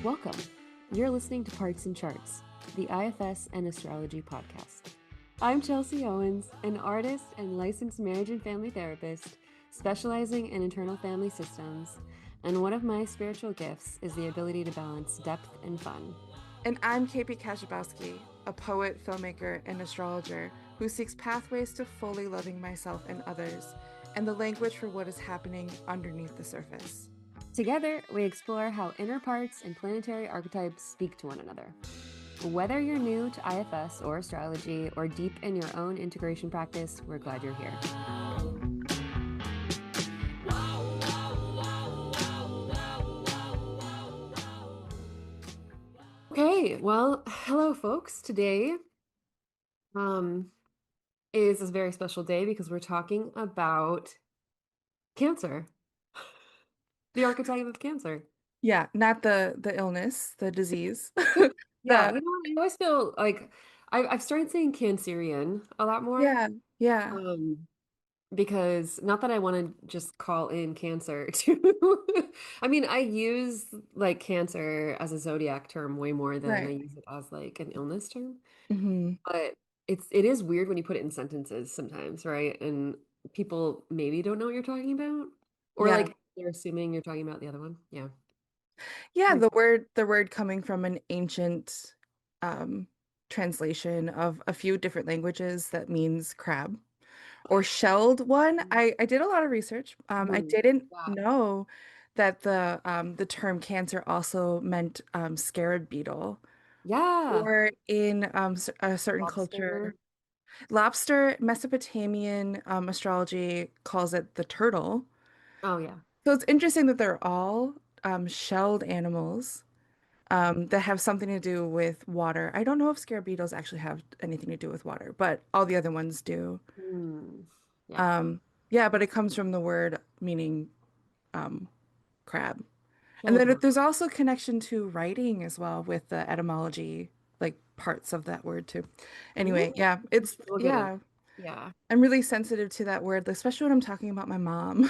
Welcome. You're listening to Parts and Charts, the IFS and Astrology Podcast. I'm Chelsea Owens, an artist and licensed marriage and family therapist specializing in internal family systems, and one of my spiritual gifts is the ability to balance depth and fun. And I'm KP Kaszabowski, a poet, filmmaker, and astrologer who seeks pathways to fully loving myself and others, and the language for what is happening underneath the surface. Together, we explore how inner parts and planetary archetypes speak to one another. Whether you're new to IFS or astrology or deep in your own integration practice, we're glad you're here. Okay, well, hello folks. Today is a very special day because we're talking about Cancer. The archetype of Cancer. Yeah, not the illness, the disease. Yeah, you know, I always feel like I've started saying Cancerian a lot more. Yeah. Because not that I want to just call in Cancer to I mean, I use like Cancer as a zodiac term way more than I Right. use it as like an illness term. Mm-hmm. But it is weird when you put it in sentences sometimes, right? And people maybe don't know what you're talking about. Or Yeah. like they're assuming you're talking about the other one. Yeah. Yeah, Makes the word coming from an ancient um translation of a few different languages that means crab or shelled one. I did a lot of research. I Ooh, didn't yeah. know that the term cancer also meant scarab beetle, Yeah. or in a certain culture, Lobster. lobster. Mesopotamian astrology calls it the turtle. Oh yeah. So it's interesting that they're all shelled animals that have something to do with water. I don't know if scarab beetles actually have anything to do with water, but all the other ones do. Hmm. Yeah. Um, yeah, but it comes from the word meaning um, crab. And Shelled then one. there's also connection to writing as well with the etymology, like parts of that word too. Anyway, Ooh, yeah, we'll get it. yeah, Yeah. I'm really sensitive to that word, especially when I'm talking about my mom.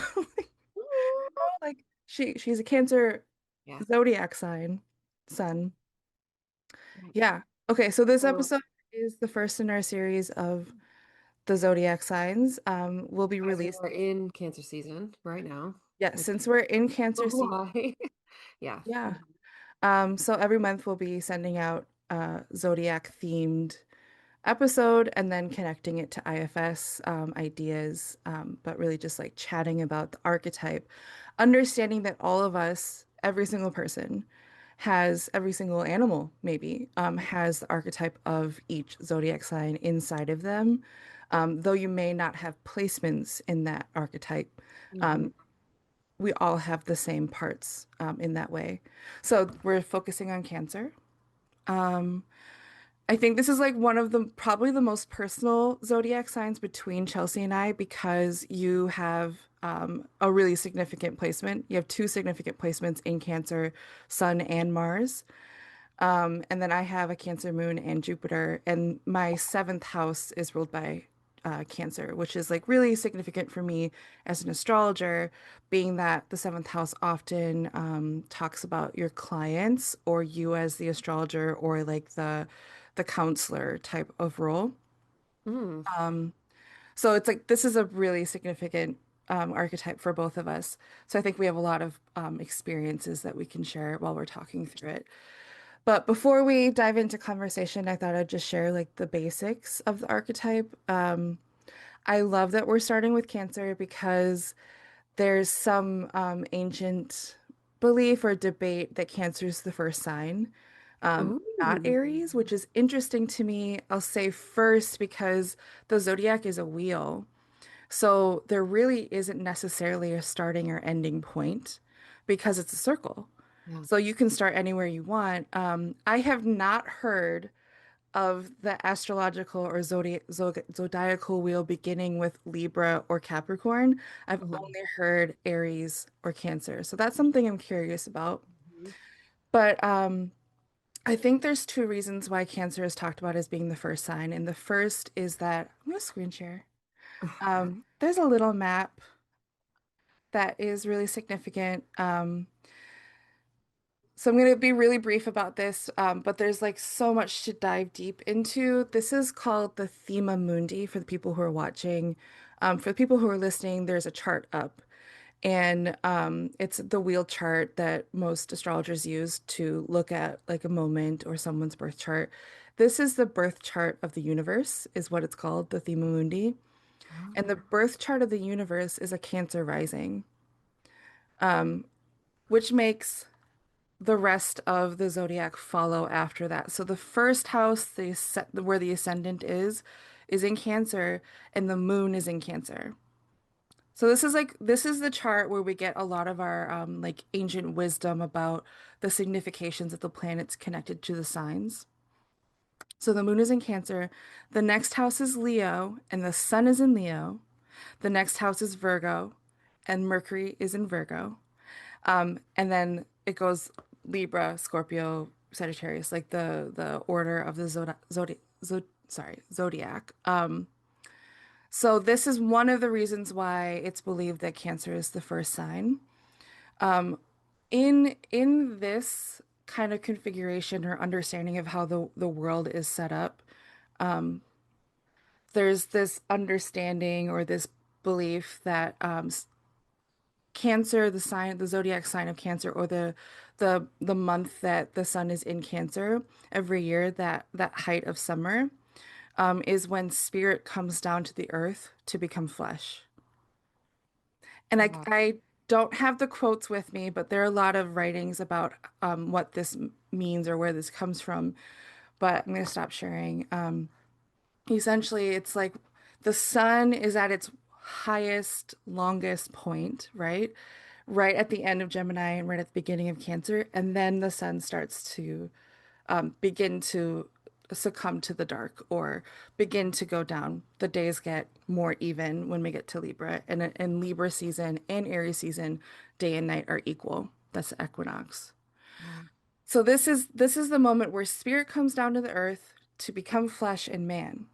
Like she's a Cancer Yeah. zodiac sun. Right. Yeah. Okay, so this So episode is the first in our series of the zodiac signs. Will be as we released. are in Cancer season right now, Yes, which since we're in Cancer season. why? Yeah. Yeah. So every month we'll be sending out a zodiac themed episode and then connecting it to IFS ideas, but really just like chatting about the archetype, understanding that all of us, every single person, has every single animal maybe has the archetype of each zodiac sign inside of them. Though you may not have placements in that archetype, Mhm. um, we all have the same parts in that way. So we're focusing on Cancer. I think this is like one of the probably the most personal zodiac signs between Chelsea and I because you have a really significant placement. You have two significant placements in Cancer, Sun and Mars. And then I have a Cancer moon and Jupiter, and my seventh house is ruled by Cancer, which is like really significant for me as an astrologer, being that the seventh house often talks about your clients or you as the astrologer or like the counselor type of role. Mm. So it's like this is a really significant archetype for both of us. So I think we have a lot of experiences that we can share while we're talking through it. But before we dive into conversation, I thought I'd just share like the basics of the archetype. I love that we're starting with Cancer because there's some ancient belief or debate that Cancer is the first sign, not Ooh. Aries, which is interesting to me. I'll say first because the zodiac is a wheel. So there really isn't necessarily a starting or ending point because it's a circle. Yeah. So you can start anywhere you want. I have not heard of the astrological or zodiacal wheel beginning with Libra or Capricorn. I've Mhm. only heard Aries or Cancer. So that's something I'm curious about. Mhm. But I think there's two reasons why Cancer is talked about as being the first sign. And the first is that I'm going to screen share. There's a little map that is really significant. So I'm going to be really brief about this, but there's like so much to dive deep into. This is called the Thema Mundi for the people who are watching. For the people who are listening, there's a chart up, and it's the wheel chart that most astrologers use to look at like a moment or someone's birth chart. This is the birth chart of the universe, is what it's called, the Thema Mundi. And the birth chart of the universe is a Cancer rising, which makes the rest of the zodiac follow after that. So the first house, where the ascendant is in Cancer, and the moon is in Cancer. So this is the chart where we get a lot of our like ancient wisdom about the significations of the planets connected to the signs. So the moon is in Cancer, the next house is Leo, and the sun is in Leo. The next house is Virgo, and Mercury is in Virgo. And then it goes Libra, Scorpio, Sagittarius, like the order of the zodiac. So this is one of the reasons why it's believed that Cancer is the first sign. In this kind of configuration or understanding of how the world is set up, there's this understanding or this belief that Cancer, the sign, the zodiac sign of Cancer, or the month that the sun is in Cancer every year, that height of summer, is when spirit comes down to the earth to become flesh. And Wow. I don't have the quotes with me, but there are a lot of writings about what this means or where this comes from. But I'm going to stop sharing. Essentially, it's like the sun is at its highest, longest point, right? Right at the end of Gemini and right at the beginning of Cancer. And then the sun starts to begin to succumb to the dark or begin to go down. The days get more even when we get to Libra. And in Libra season and Aries season, day and night are equal. That's the equinox. Wow. So this is the moment where spirit comes down to the earth to become flesh and man.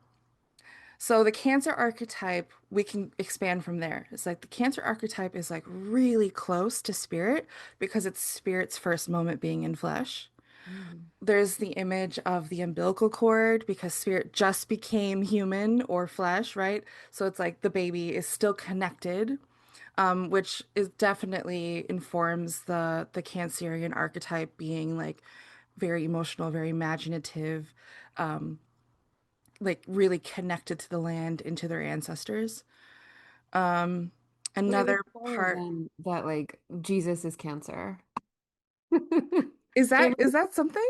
So the Cancer archetype, we can expand from there. It's like the Cancer archetype is like really close to spirit because it's spirit's first moment being in flesh. Mm. There's the image of the umbilical cord because spirit just became human or flesh, right? So it's like the baby is still connected, which is definitely informs the Cancerian archetype being like very emotional, very imaginative, like really connected to the land and to their ancestors. Um, Would it Another require part then that like Jesus is Cancer? If is that something?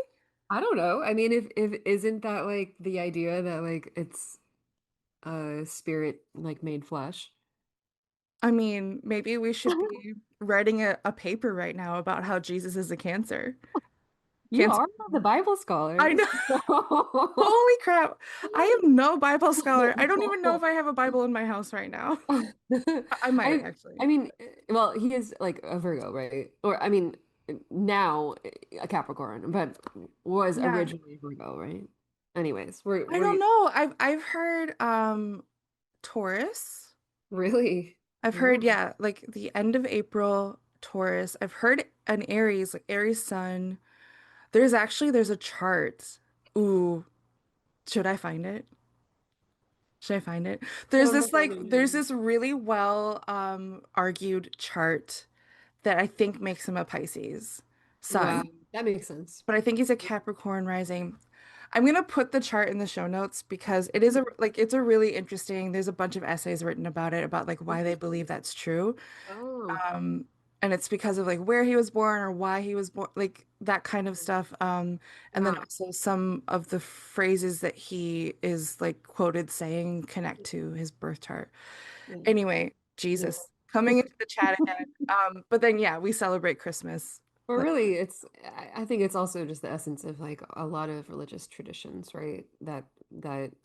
I don't know. I mean, if isn't that like the idea that like it's spirit like made flesh? I mean, maybe we should be writing a paper right now about how Jesus is a cancer. You Cancer. are the Bible I scholar. know. Holy crap. I am no Bible scholar. I don't even know if I have a Bible in my house right now. I might I actually. mean, well, he is like a Virgo, right? Or I mean, now a Capricorn, but was Yeah. originally a Virgo, right? Anyways, we're I we're don't know. I've heard Taurus. really, I've heard, oh, yeah, like the end of April, Taurus. I've heard an Aries, like Aries sun. There's a chart. Ooh, should I find it? Should I find it? no, no, no, no, There's no. this really well argued chart that I think makes him a Pisces Wow, sun, that makes sense. but I think he's a Capricorn rising. I'm gonna put the chart in the show notes because it is a like it's a really interesting. There's a bunch of essays written about it about like why they believe that's true. Oh, Um, and it's because of like where he was born or why he was born, like that kind of stuff. And then wow. also some of the phrases that he is like quoted saying connect to his birth chart. Yeah. Anyway, Yeah. Jesus coming into the chat again. But then yeah, we celebrate Christmas. But Like, really, I think it's also just the essence of like a lot of religious traditions, right? That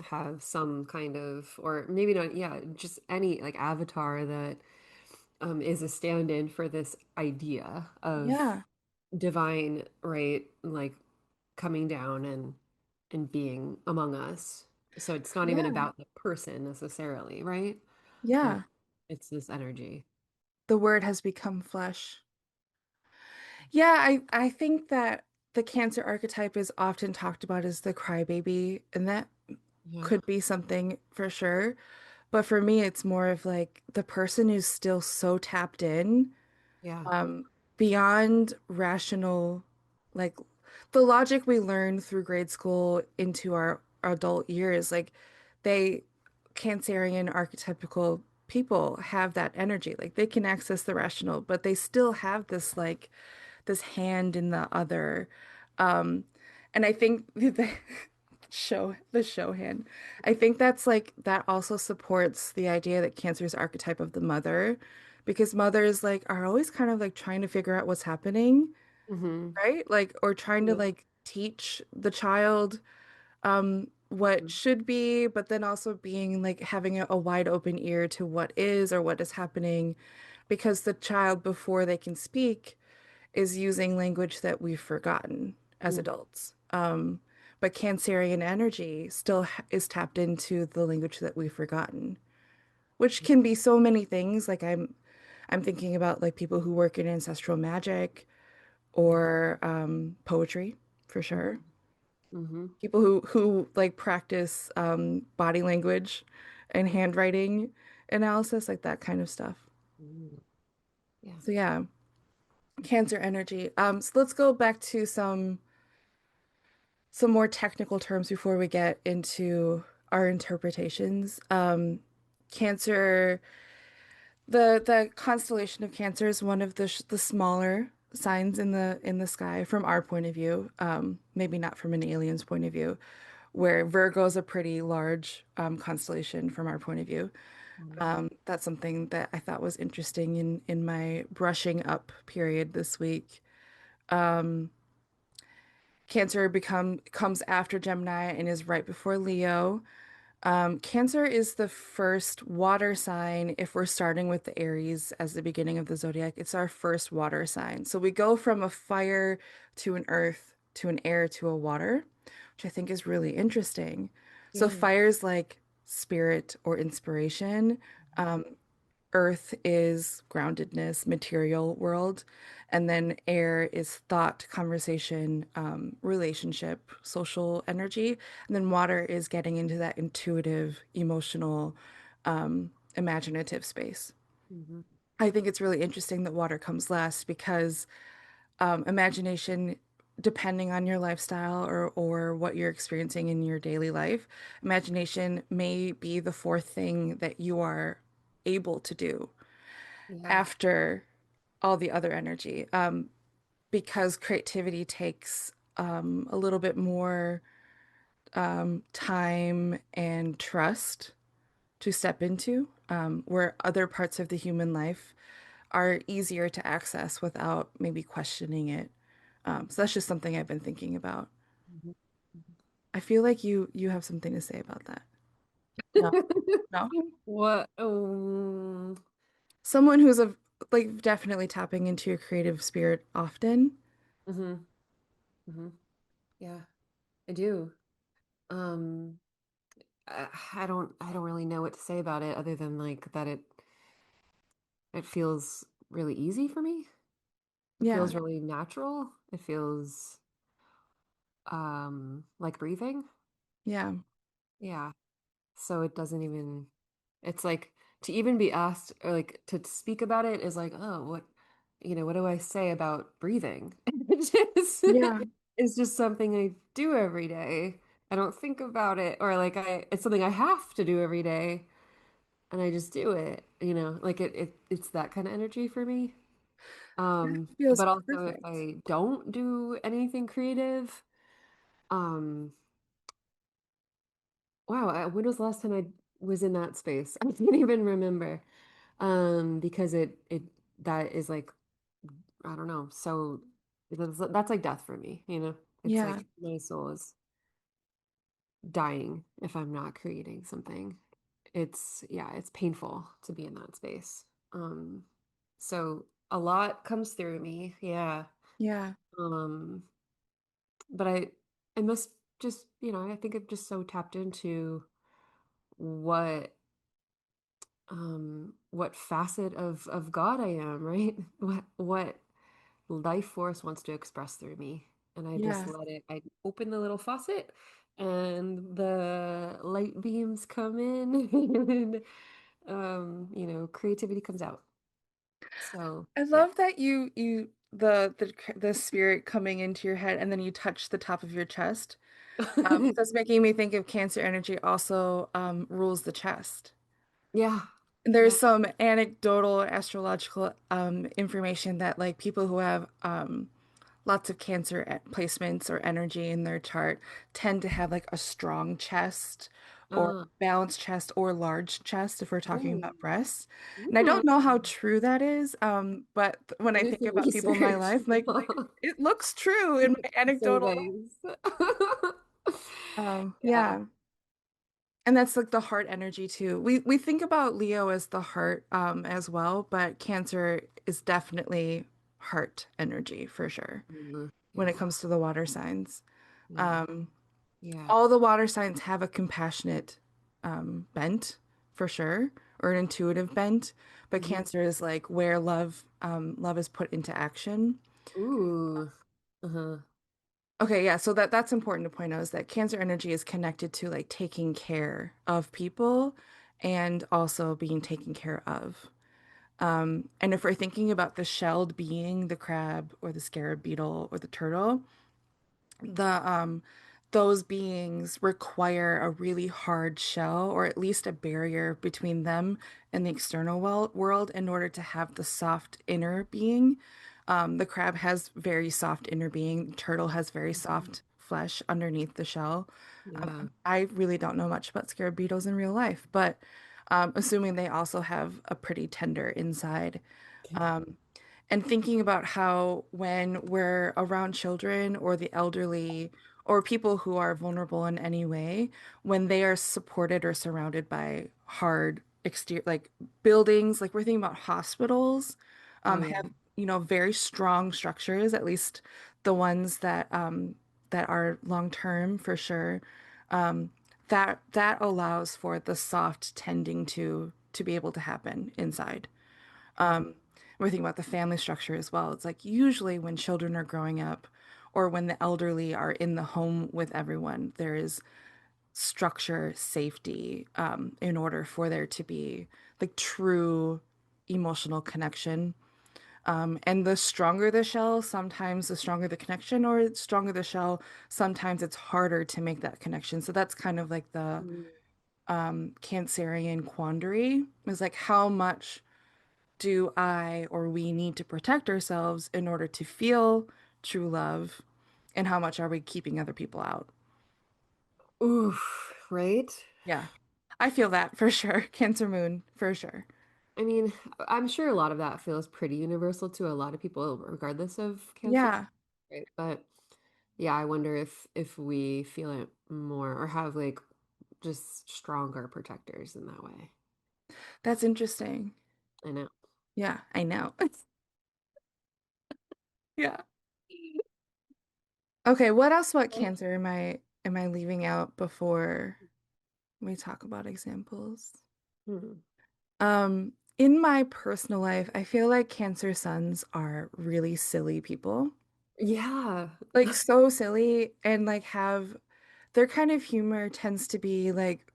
have some kind of, or maybe not, yeah, just any like avatar that is a stand-in for this idea of yeah, divine, right? Like coming down and being among us. So it's not even yeah, about the person necessarily, right? But yeah. it's this energy. The word has become flesh. Yeah, I think that the Cancer archetype is often talked about as the crybaby, and that Yeah. could be something for sure. But for me, it's more of like the person who's still so tapped in, Yeah. um, beyond rational, like the logic we learn through grade school into our adult years. Like they, Cancerian archetypical people have that energy. Like they can access the rational, but they still have this like this hand in the other. Um, and I think the show hand. I think that's like that also supports the idea that Cancer is archetype of the mother, because mothers like are always kind of like trying to figure out what's happening, Mm-hmm. right? Like or trying to Yeah. like teach the child what Mm-hmm. should be, but then also being like having a wide open ear to what is or what is happening, because the child before they can speak is using language that we've forgotten as adults. But Cancerian energy still is tapped into the language that we've forgotten, which can be so many things. Like I'm thinking about like people who work in ancestral magic or poetry for sure. Mm-hmm. Mm-hmm. People who like practice body language and handwriting analysis, like that kind of stuff. Mm-hmm. Yeah. So yeah, Cancer energy. So let's go back to some more technical terms before we get into our interpretations. Cancer, the constellation of Cancer is one of the smaller signs in the sky from our point of view. Maybe not from an alien's point of view, where Virgo is a pretty large constellation from our point of view. That's something that I thought was interesting in my brushing up period this week. Cancer comes after Gemini and is right before Leo. Cancer is the first water sign if we're starting with the Aries as the beginning of the zodiac. It's our first water sign. So we go from a fire to an earth to an air to a water, which I think is really interesting. So Yeah. fire is like spirit or inspiration. Um, Earth is groundedness, material world, and then air is thought, conversation, relationship, social energy, and then water is getting into that intuitive, emotional, imaginative space. Mm-hmm. I think it's really interesting that water comes last because imagination, depending on your lifestyle or what you're experiencing in your daily life, imagination may be the fourth thing that you are able to do Yeah. after all the other energy, because creativity takes a little bit more time and trust to step into, where other parts of the human life are easier to access without maybe questioning it. So that's just something I've been thinking about. Mhm. I feel like you have something to say about that. No, no. What? Someone who's a like definitely tapping into your creative spirit often. Mm-hmm. Mm-hmm. Yeah, I do. Um, I don't really know what to say about it other than like that it feels really easy for me. It Yeah, feels really natural. It feels like breathing. yeah, Yeah. So it doesn't even it's like to even be asked or like to speak about it is like, oh, what do I say about breathing? yeah. It's just something I do every day. I don't think about it or like it's something I have to do every day and I just do it, like it's that kind of energy for me. That feels But also if perfect. I don't do anything creative, um, wow, when was the last time I was in that space? I can't even remember. Because it that is like I don't know. So that's like death for me, you know? It's Yeah, like my soul is dying if I'm not creating something. Yeah, it's painful to be in that space. Um, so a lot comes through me, yeah. yeah, Um, but I must just, I think I'm just so tapped into what what facet of God I am, right? What life force wants to express through me. And I just Yeah. let it, I open the little faucet and the light beams come in and creativity comes out. So I yeah. love that the spirit coming into your head and then you touch the top of your chest. That's making me think of Cancer energy also rules the chest. Yeah. There's Yeah. some anecdotal astrological information that like people who have lots of placements or energy in their chart tend to have like a strong chest or Uh, balanced chest or large chest if we're talking oh. about breasts. And I Mm. don't know how true that is, but when I Do think some about people in my research. life, like it looks true in my anecdotal. Surveys. Yeah. Yeah. And that's like the heart energy too. We think about Leo as the heart as well, but Cancer is definitely heart energy for sure when it Yeah. comes to the water signs. Yeah. Um, Yeah. all the water signs have a compassionate bent for sure, or an intuitive bent, but Hmm. Cancer is like where love is put into action. Ooh. Uh-huh. Okay, yeah, so that's important to point out is that Cancer energy is connected to like taking care of people and also being taken care of. And if we're thinking about the shelled being, the crab or the scarab beetle or the turtle, the those beings require a really hard shell or at least a barrier between them and the external world in order to have the soft inner being. The crab has very soft inner being. The turtle has very Mhm. soft flesh underneath the shell. Yeah. I really don't know much about scarab beetles in real life, but assuming they also have a pretty tender inside. And thinking about how when we're around children or the elderly or people who are vulnerable in any way, when they are supported or surrounded by hard exterior, like buildings, like we're thinking about hospitals, Oh yeah. have, very strong structures, at least the ones that are long term for sure. That allows for the soft tending to be able to happen inside. Mhm. We're thinking about the family structure as well. It's like usually when children are growing up or when the elderly are in the home with everyone, there is structure, safety, in order for there to be like true emotional connection. And the stronger the shell, sometimes the stronger the connection, or the stronger the shell, sometimes it's harder to make that connection. So that's kind of like the Mm. Cancerian quandary is like how much do I or we need to protect ourselves in order to feel true love? And how much are we keeping other people out? Oof, right? Yeah, I feel that for sure. Cancer moon, for sure. I mean, I'm sure a lot of that feels pretty universal to a lot of people, regardless of cancer, Yeah, right? But yeah, I wonder if we feel it more or have like just stronger protectors in that way. that's interesting. I know. Yeah, I know. Yeah. Okay, what else about Cancer am I leaving out before we talk about examples? Hmm. In my personal life, I feel like Cancer suns are really silly people. Yeah. Like so silly and like have their kind of humor tends to be like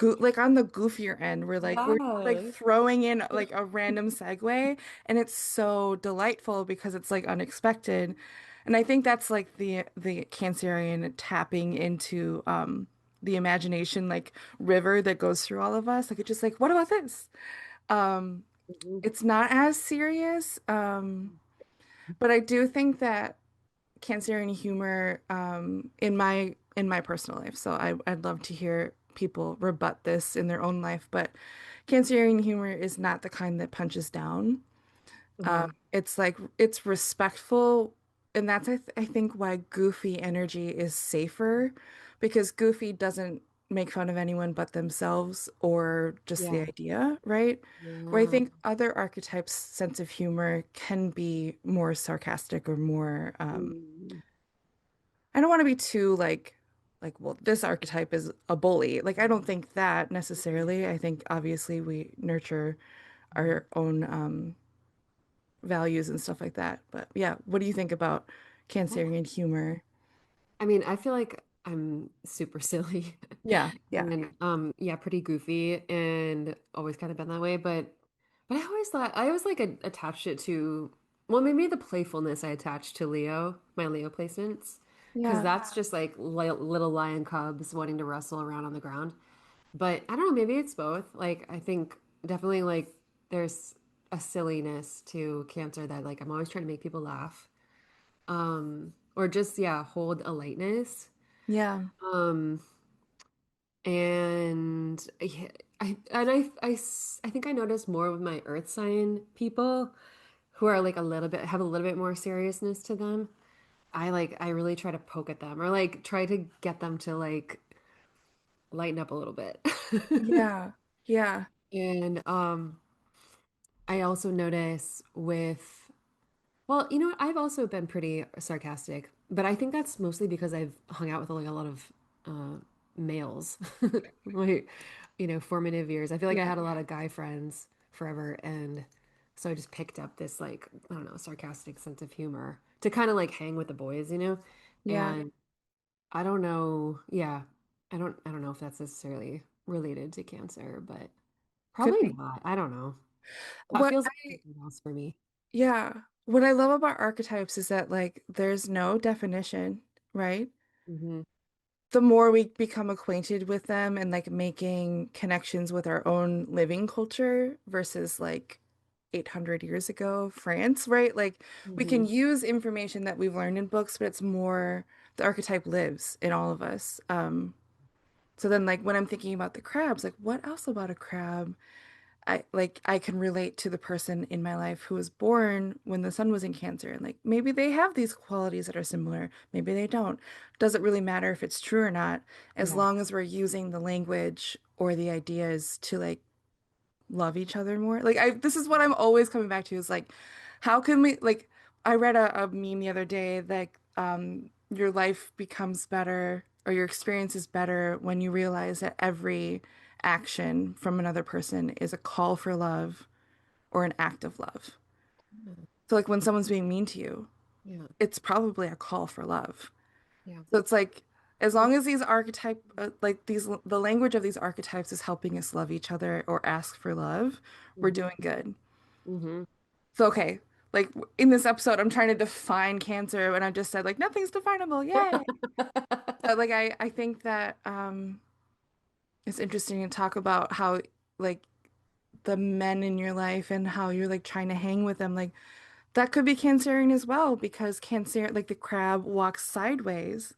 like on the goofier end where like we're like Yeah. throwing in like a random segue and it's so delightful because it's like unexpected. And I think that's like the Cancerian tapping into the imagination like river that goes through all of us. Like it's just like, what about this? Um Mhm. it's not as serious. But I do think that Cancerian humor in my personal life. So I'd love to hear people rebut this in their own life, but Cancerian humor is not the kind that punches down. Uh-huh. It's like it's respectful, and that's I think why goofy energy is safer because goofy doesn't make fun of anyone but themselves or just the Yeah. idea, right? Where I Yeah. think other archetypes' sense of humor can be more sarcastic or more Mm. I don't want to be too like well this archetype is a bully. Like I don't think that necessarily. I think obviously we nurture our own values and stuff like that. But yeah, what do you think about Cancerian humor? I mean, I feel like I'm super silly Yeah, yeah, and yeah, pretty goofy and always kind of been that way, but I always like attached it to well, maybe the playfulness I attached to Leo, my Leo placements, because yeah, that's just like li little lion cubs wanting to wrestle around on the ground. But I don't know, maybe it's both. Like I think definitely like there's a silliness to Cancer that like I'm always trying to make people laugh. Or just yeah, hold a lightness. yeah, Um, and yeah, I think I noticed more with my earth sign people who are like a little bit have a little bit more seriousness to them. I really try to poke at them or like try to get them to like lighten up a little bit. yeah, yeah, And I also notice with well, you know what? I've also been pretty sarcastic, but I think that's mostly because I've hung out with like a lot of uh, males, like formative years. I feel like I yeah, had a lot of guy friends forever, and so I just picked up this like I don't know sarcastic sense of humor to kind of like hang with the boys. yeah. And I don't know, yeah, I don't know if that's necessarily related to Cancer, but Could probably be. not. I don't know. That What feels like I, something else for me. yeah, what I love about archetypes is that like there's no definition, right? Hmm. The more we become acquainted with them and like making connections with our own living culture versus like 800 years ago France, right? Like we can Hmm. use information that we've learned in books, but it's more the archetype lives in all of us. So then like when I'm thinking about the crabs, like what else about a crab? I can relate to the person in my life who was born when the sun was in Cancer and like maybe they have these qualities that are similar, maybe they don't. Doesn't really matter if it's true or not, as Yeah. long as we're using the language or the ideas to like love each other more. Like I this is what I'm always coming back to is like how can we like I read a meme the other day that your life becomes better or your experience is better when you realize that every action from another person is a call for love or an act of love. Yeah. So like when someone's being mean to you, Yeah. it's probably a call for love. Yeah. So it's like as long as these archetype like these the language of these archetypes is helping us love each other or ask for love, we're Hmm. doing good. Hmm. So okay, like in this episode I'm trying to define Cancer and I just said like nothing's definable. Yay. But like I think that it's interesting to talk about how like the men in your life and how you're like trying to hang with them like that could be Cancerian as well because Cancer like the crab walks sideways.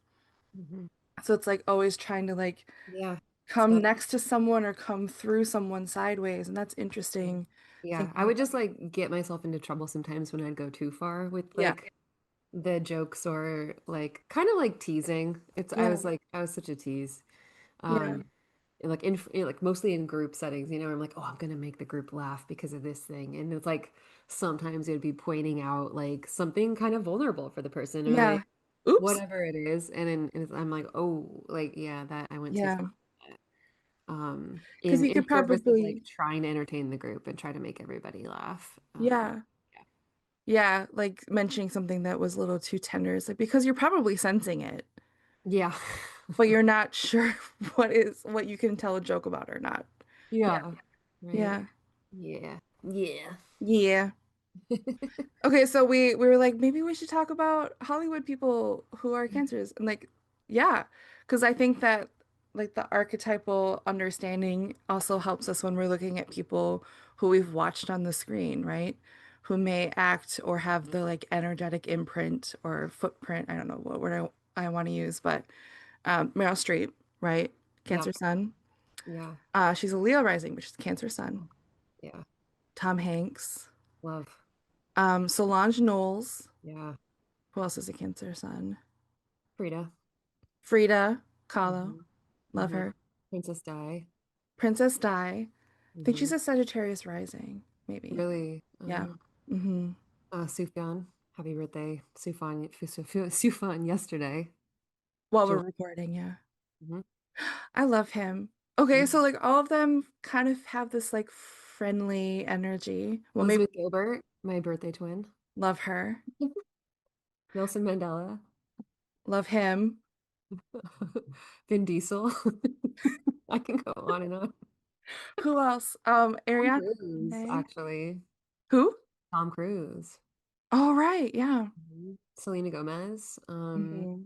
Hmm. So it's like always trying to like Yeah. It's come that. next to someone or come through someone sideways. And that's interesting Yeah. I thinking would about. just like get myself into trouble sometimes when I'd go too far with Yeah. like the jokes or like kind of like teasing. Yeah. I was such a tease. Yeah. Um like like mostly in group settings, I'm like, oh, I'm gonna make the group laugh because of this thing. And it's like sometimes it would be pointing out like something kind of vulnerable for the person or Yeah. like Oops. whatever it is. I'm like, oh, like yeah, that I went too far. Yeah. Because you In could service of like probably, trying to entertain the group and try to make everybody laugh. yeah. Yeah. Like mentioning something that was a little too tender. It's like because you're probably sensing it, Yeah. but you're not sure what you can tell a joke about or not. Yeah. Yeah. Right. Yeah. Yeah. Yeah. Yeah. Okay, so we were like, maybe we should talk about Hollywood people who are cancers. And like, yeah, because I think that like the archetypal understanding also helps us when we're looking at people who we've watched on the screen, right? Who may act or have the like energetic imprint or footprint. I don't know what word I want to use, but Meryl Streep, right? Cancer Yep. sun. Yeah. She's a Leo rising, which is Cancer sun. Yeah. Tom Hanks. Love. Solange Knowles. Yeah. Who else is a Cancer sun? Frida. Frida Kahlo. Hmm. Love Hmm. her. Princess Di. Princess Di. I think Hmm. she's a Sagittarius rising, maybe. Really. Yeah. Hmm. Sufjan. Happy birthday, Sufjan yesterday. While we're July. recording, yeah. Hmm. I love him. Okay, so like all of them kind of have this like friendly energy. Well, maybe Elizabeth Gilbert. My birthday twin, Love her. Nelson Mandela, Love him. Vin Diesel. I can go on and on. Who else? Tom Ariana Cruise, Grande. actually. Who? Tom Cruise. Oh, right. Yeah. Selena Gomez. Hmm.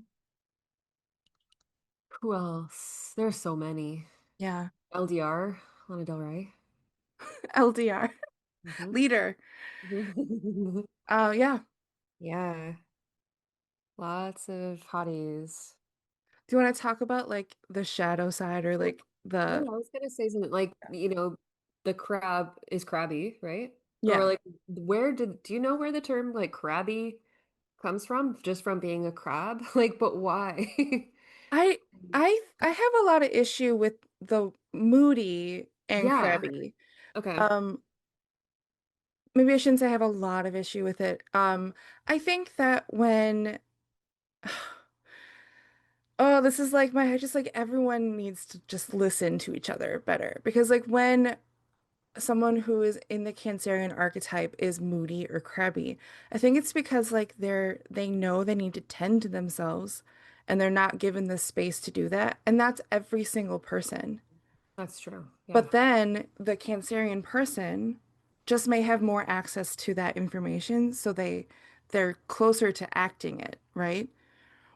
Who else? There's so many. Yeah. LDR, Lana Del Rey. LDR. Hmm. Leader. Yeah. Yeah, lots of hotties. Do you want to talk about like the shadow side or like Yeah, the I was gonna say something like, the crab is crabby, right? Or yeah. like, do you know where the term like crabby comes from? Just from being a crab? Like, but why? I I have a lot of issue with the moody and Yeah. crabby. Okay. Um Maybe I shouldn't say I have a lot of issue with it. I think that when oh, this is like my I just like everyone needs to just listen to each other better because like when someone who is in the Cancerian archetype is moody or crabby, I think it's because like they know they need to tend to themselves and they're not given the space to do that. And that's every single person. That's true. Yeah. But then the Cancerian person just may have more access to that information, so they're closer to acting it, right?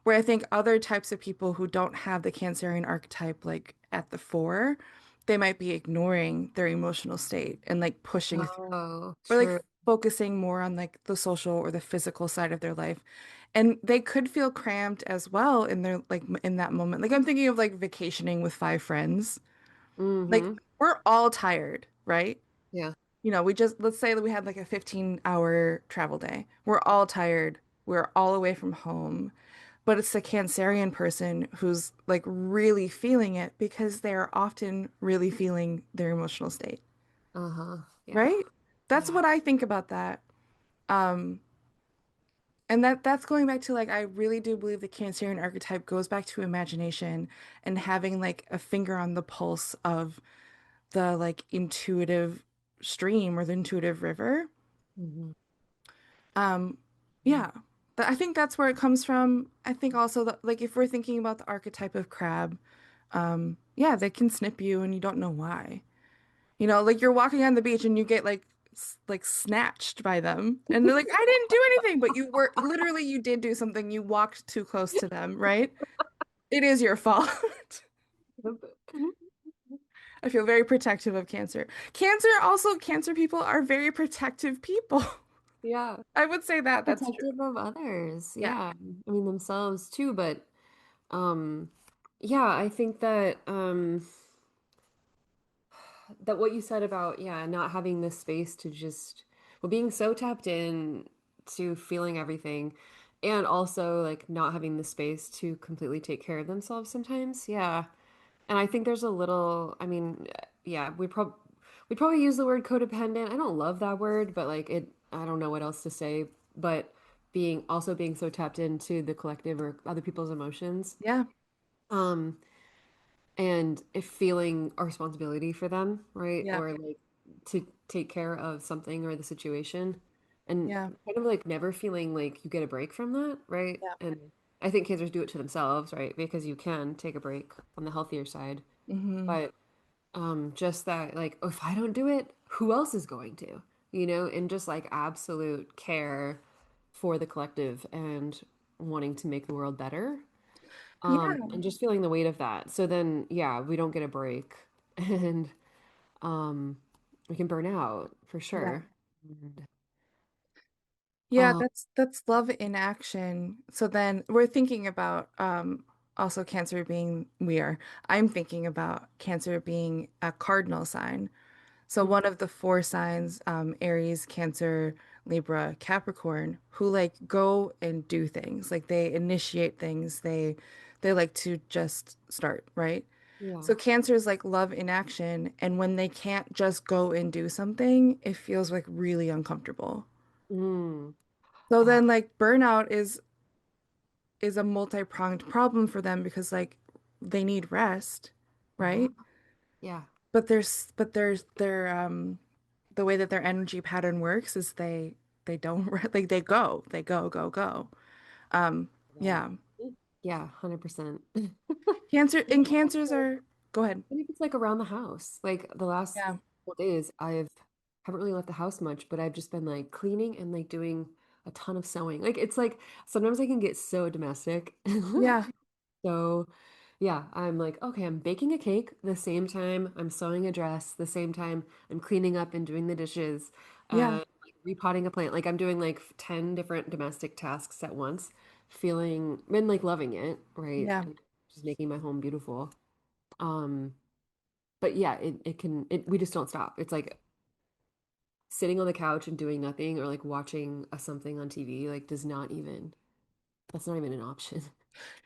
Where I think other types of people who don't have the Cancerian archetype like at the fore, they might be ignoring their emotional state and like pushing through Oh, or like true. focusing more on like the social or the physical side of their life. And they could feel cramped as well in their like in that moment. Like I'm thinking of like vacationing with five friends. Like Mm-hmm. we're all tired, right? Yeah. We just let's say that we had like a 15-hour travel day. We're all tired. We're all away from home. But it's the Cancerian person who's like really feeling it because they are often really feeling their emotional state, Uh-huh. Yeah. right? That's Yeah. what I think about that. Um, and that's going back to like I really do believe the Cancerian archetype goes back to imagination and having like a finger on the pulse of the like intuitive stream or the intuitive river. Hmm. Um, yeah. I think that's where it comes from. I think also that like if we're thinking about the archetype of crab, yeah, they can snip you and you don't know why. Like you're walking on the beach and you get like like snatched by them and they're like, I didn't do anything, but you were literally you did do something. You walked too close to them, right? It is your fault. I feel very protective of Cancer. Cancer people are very protective people. Yeah. I would say that that's true. Protective of others. Yeah. Yeah. I mean themselves too, but yeah, I think that that what you said about, yeah, not having this space to just, well, being so tapped in to feeling everything, and also like not having the space to completely take care of themselves sometimes. Yeah. And I think there's a little, I mean, yeah, we probably use the word codependent. I don't love that word, but like I don't know what else to say, but being so tapped into the collective or other people's emotions. Yeah. Um, and if feeling a responsibility for them, right? Yeah. Or like to take care of something or the situation, and Yeah. kind of like never feeling like you get a break from that, right? Yeah. And I think cancers do it to themselves, right? Because you can take a break on the healthier side. Hmm. But just that, like, if I don't do it, who else is going to? And just like absolute care for the collective and wanting to make the world better. Yeah. And just feeling the weight of that. So then, yeah, we don't get a break and um, we can burn out for Yeah. sure. And, Yeah, um, that's love in action. So then we're thinking about also Cancer being I'm thinking about Cancer being a cardinal sign. So one of the four signs, Aries, Cancer, Libra, Capricorn, who like go and do things, like they initiate things, they like to just start, right? yeah. So Cancer is like love in action, and when they can't just go and do something, it feels like really uncomfortable. Mm. So Oh, then like burnout is a multi-pronged problem for them because like they need rest, uh-huh. right? Yeah. But there's their the way that their energy pattern works is they don't like they go. Yeah. Yeah. Yeah, 100%. Cancers are, go ahead. I think it's like around the house. Like the last Yeah. couple days, haven't really left the house much, but I've just been like cleaning and like doing a ton of sewing. Like it's like sometimes I can get so domestic. Yeah. So yeah, I'm like, okay, I'm baking a cake the same time I'm sewing a dress, the same time I'm cleaning up and doing the dishes, Yeah. like repotting a plant. Like I'm doing like 10 different domestic tasks at once, feeling and like loving it, right? Yeah. And just making my home beautiful. Um, but yeah, we just don't stop. It's like sitting on the couch and doing nothing or like watching something on TV, like that's not even an option.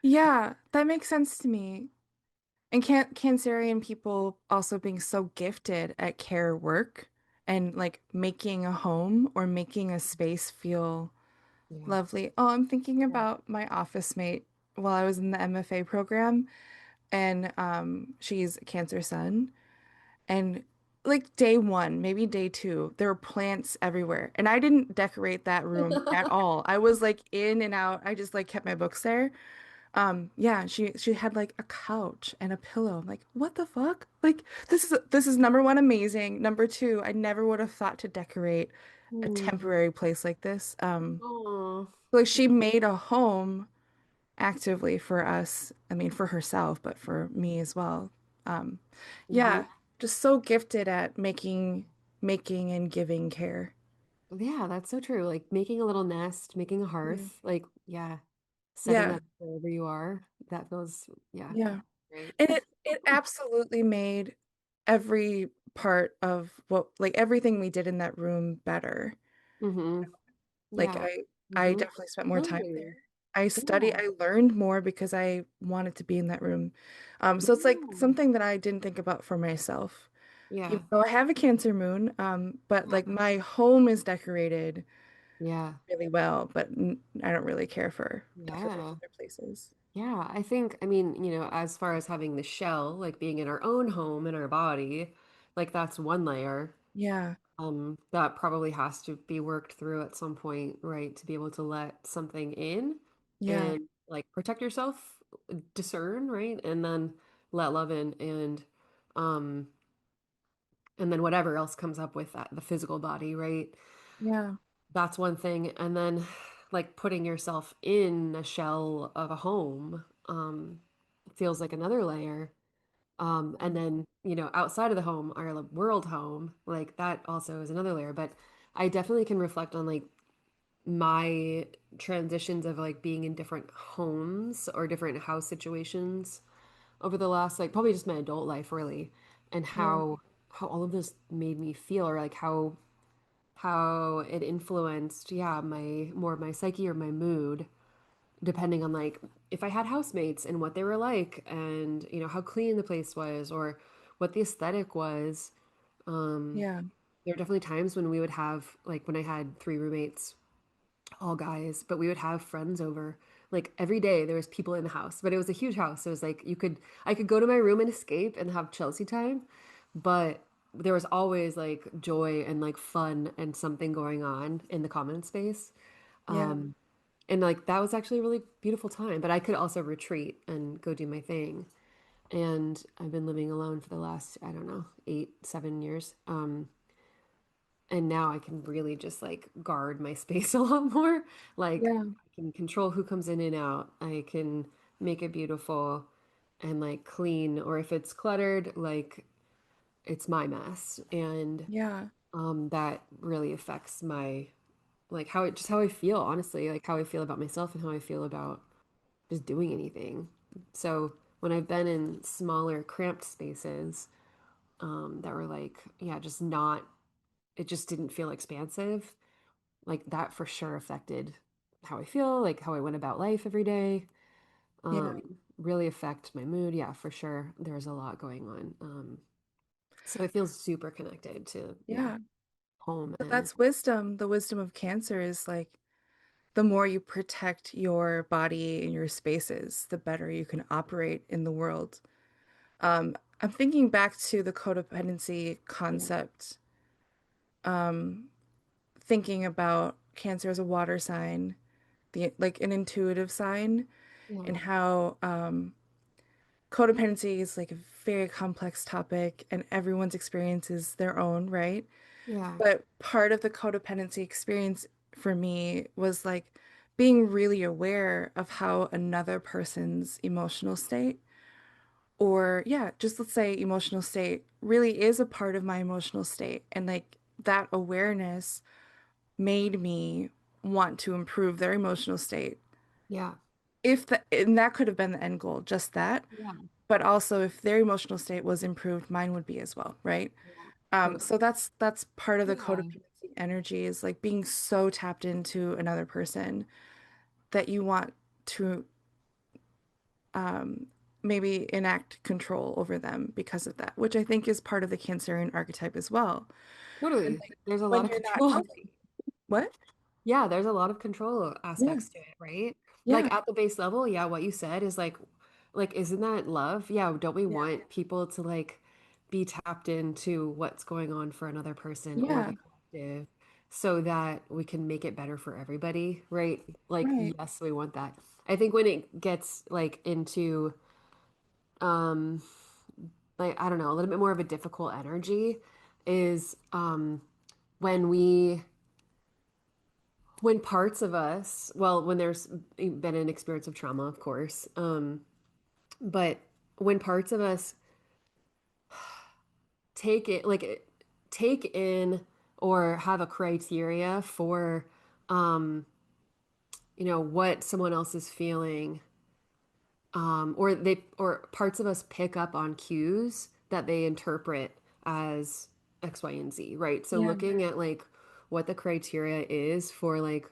Yeah, that makes sense to me. And Cancerian people also being so gifted at care work and like making a home or making a space feel Yeah. lovely. Oh, I'm thinking about my office mate while I was in the MFA program, and she's a Cancer Sun. And like day one, maybe day two, there were plants everywhere. And I didn't decorate that room at all. I was like in and out. I just like kept my books there. Yeah, she had like a couch and a pillow. I'm like, what the fuck? Like this is number one, amazing. Number two, I never would have thought to decorate a Hmm. temporary place like this. Oh, Like she made a home actively for us. I mean, for herself, but for me as well. Um, hmm. yeah, just so gifted at making and giving care. Yeah, that's so true. Like making a little nest, making a Yeah. hearth, like yeah, setting Yeah, that wherever you are. That feels yeah, yeah. great. And it absolutely made every part of what like everything we did in that room better. Hmm. Like Yeah. I Hmm. definitely spent more time there. Totally. I Yeah. learned more because I wanted to be in that room. So it's like Yeah. something that I didn't think about for myself. Yeah. Even though I have a Cancer moon, but Yeah. like my home is decorated Yeah. really well, but I don't really care for decorating Yeah. other places. Yeah. I think, I mean, as far as having the shell, like being in our own home in our body, like that's one layer. Yeah, That probably has to be worked through at some point, right? To be able to let something in yeah, and like protect yourself, discern, right? And then let love in um and then whatever else comes up with that, the physical body, right? yeah, That's one thing. And then like putting yourself in a shell of a home, feels like another layer. And then, outside of the home, our world home, like that also is another layer. But I definitely can reflect on like my transitions of like being in different homes or different house situations over the last like probably just my adult life really, and yeah, how all of this made me feel or like how it influenced, yeah, my psyche or my mood depending on like if I had housemates and what they were like and how clean the place was or what the aesthetic was. yeah, There were definitely times when we would have like when I had three roommates, all guys, but we would have friends over. Like every day there was people in the house, but it was a huge house. So it was like I could go to my room and escape and have Chelsea time, but there was always like joy and like fun and something going on in the common space. yeah, And like that was actually a really beautiful time, but I could also retreat and go do my thing. And I've been living alone for the last, I don't know, 7 years. And now I can really just like guard my space a lot more. Like yeah, I can control who comes in and out. I can make it beautiful and like clean, or if it's cluttered, like it's my mess. And yeah, that really affects my like how I feel, honestly, like how I feel about myself and how I feel about just doing anything. So when I've been in smaller, cramped spaces, that were like, yeah, just not, it just didn't feel expansive. Like that for sure affected how I feel, like how I went about life every day. yeah, Really affect my mood. Yeah, for sure. There's a lot going on. So it feels super connected to, yeah, yeah. home But and that's wisdom. The wisdom of Cancer is like the more you protect your body and your spaces, the better you can operate in the world. I'm thinking back to the codependency yeah, concept, thinking about Cancer as a water sign, the like an intuitive sign, Yeah. and how codependency is like a very complex topic and everyone's experience is their own, right? Yeah. But part of the codependency experience for me was like being really aware of how another person's emotional state, or yeah, just let's say emotional state, really is a part of my emotional state. And like that awareness made me want to improve their emotional state. Yeah. If that, and that could have been the end goal, just that. Yeah. But also if their emotional state was improved, mine would be as well, right? Yeah. So that's part of the Yeah. codependency energy is like being so tapped into another person that you want to um, maybe enact control over them because of that, which I think is part of the Cancerian archetype as well. And Totally. like There's a lot when of you're not control. healthy, what? Yeah, there's a lot of control Yeah, aspects to it, right? yeah, Like at the base level, yeah, what you said is like isn't that love? Yeah, don't we yeah, want people to like be tapped into what's going on for another person or yeah, the collective so that we can make it better for everybody, right? Like right. yes, we want that. I think when it gets like into um like I don't know, a little bit more of a difficult energy is when we when parts of us, well, when there's been an experience of trauma, of course, but when parts of us take it, like take in or have a criteria for, um, what someone else is feeling, or parts of us pick up on cues that they interpret as X, Y, and Z, right? So Yeah, looking at like what the criteria is for like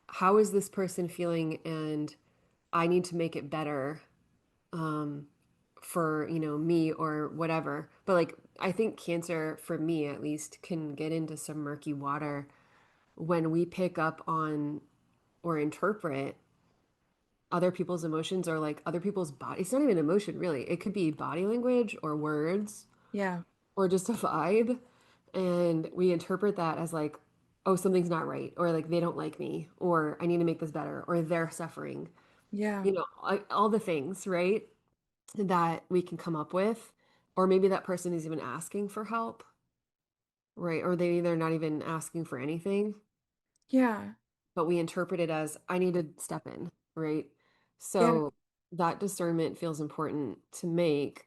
how is this person feeling and I need to make it better um, for, me or whatever. But like, I think cancer, for me at least, can get into some murky water when we pick up on or interpret other people's emotions or like other people's body. It's not even emotion, really. It could be body language or words yeah, or just a vibe. And we interpret that as like, oh, something's not right, or like they don't like me, or I need to make this better, or they're suffering, yeah, all the things, right? That we can come up with. Or maybe that person is even asking for help, right? Or they're not even asking for anything, yeah, but we interpret it as I need to step in, right? yeah, So that discernment feels important to make.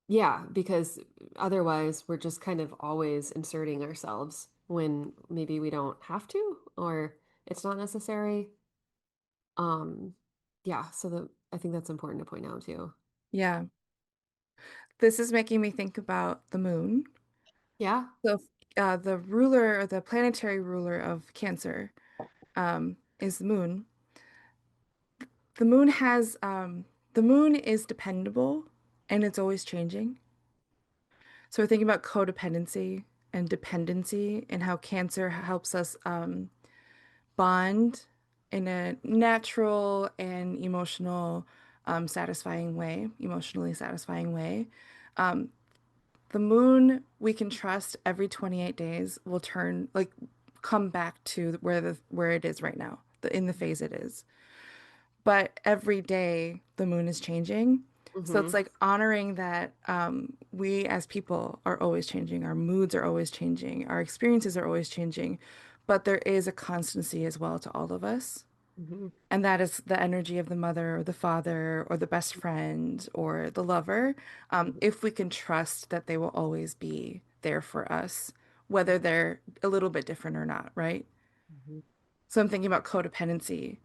Yeah, because otherwise we're just kind of always inserting ourselves when maybe we don't have to or it's not necessary. Um, yeah, so I think that's important to point out too. yeah. This is making me think about the moon. Yeah. So, the ruler or the planetary ruler of Cancer is the moon. The moon is dependable and it's always changing. So we're thinking about codependency and dependency and how Cancer helps us bond in a natural and emotionally satisfying way. The moon we can trust every 28 days will come back to where it is right now, in the phase it is. But every day the moon is changing. So Mm-hmm. it's like honoring that we as people are always changing, our moods are always changing, our experiences are always changing, but there is a constancy as well to all of us. Mm-hmm. And that is the energy of the mother or the father or the best friend or the lover. If we can trust that they will always be there for us, whether they're a little bit different or not, right? Mm-hmm. So I'm thinking about codependency.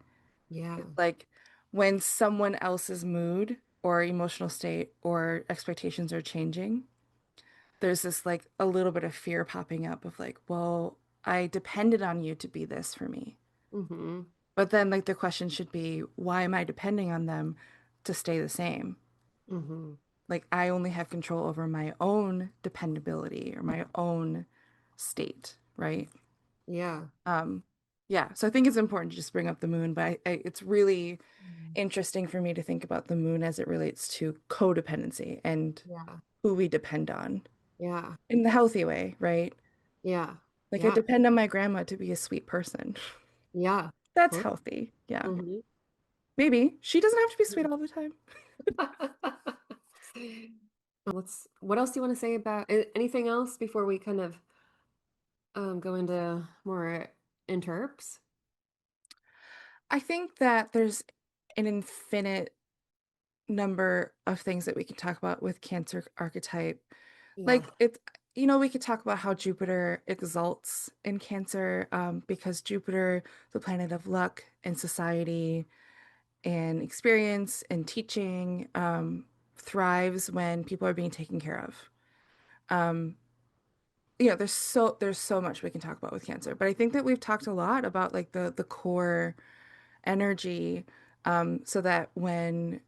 Yeah. It's like when someone else's mood or emotional state or expectations are changing, there's this like a little bit of fear popping up of like, well, I depended on you to be this for me. Mm-hmm. But then like the question should be, why am I depending on them to stay the same? Mm-hmm. Like I only have control over my own dependability or my own state, right? Yeah. Um, yeah, so I think it's important to just bring up the moon, but it's really Mm. interesting for me to think about the moon as it relates to codependency and Yeah. who we depend on Yeah. in the healthy way, right? Yeah. Like I Yeah. depend on my grandma to be a sweet person. Yeah. That's Totally. healthy. Yeah. Hmm. Maybe. She doesn't have to be sweet all the time. What else do you want to say about anything else before we kind of go into more interps? I think that there's an infinite number of things that we can talk about with Cancer archetype. Yeah. Like we could talk about how Jupiter exalts in Cancer, because Jupiter, the planet of luck and society and experience and teaching, thrives when people are being taken care of. Um, there's so much we can talk about with Cancer, but I think that we've talked a lot about like the core energy, so that when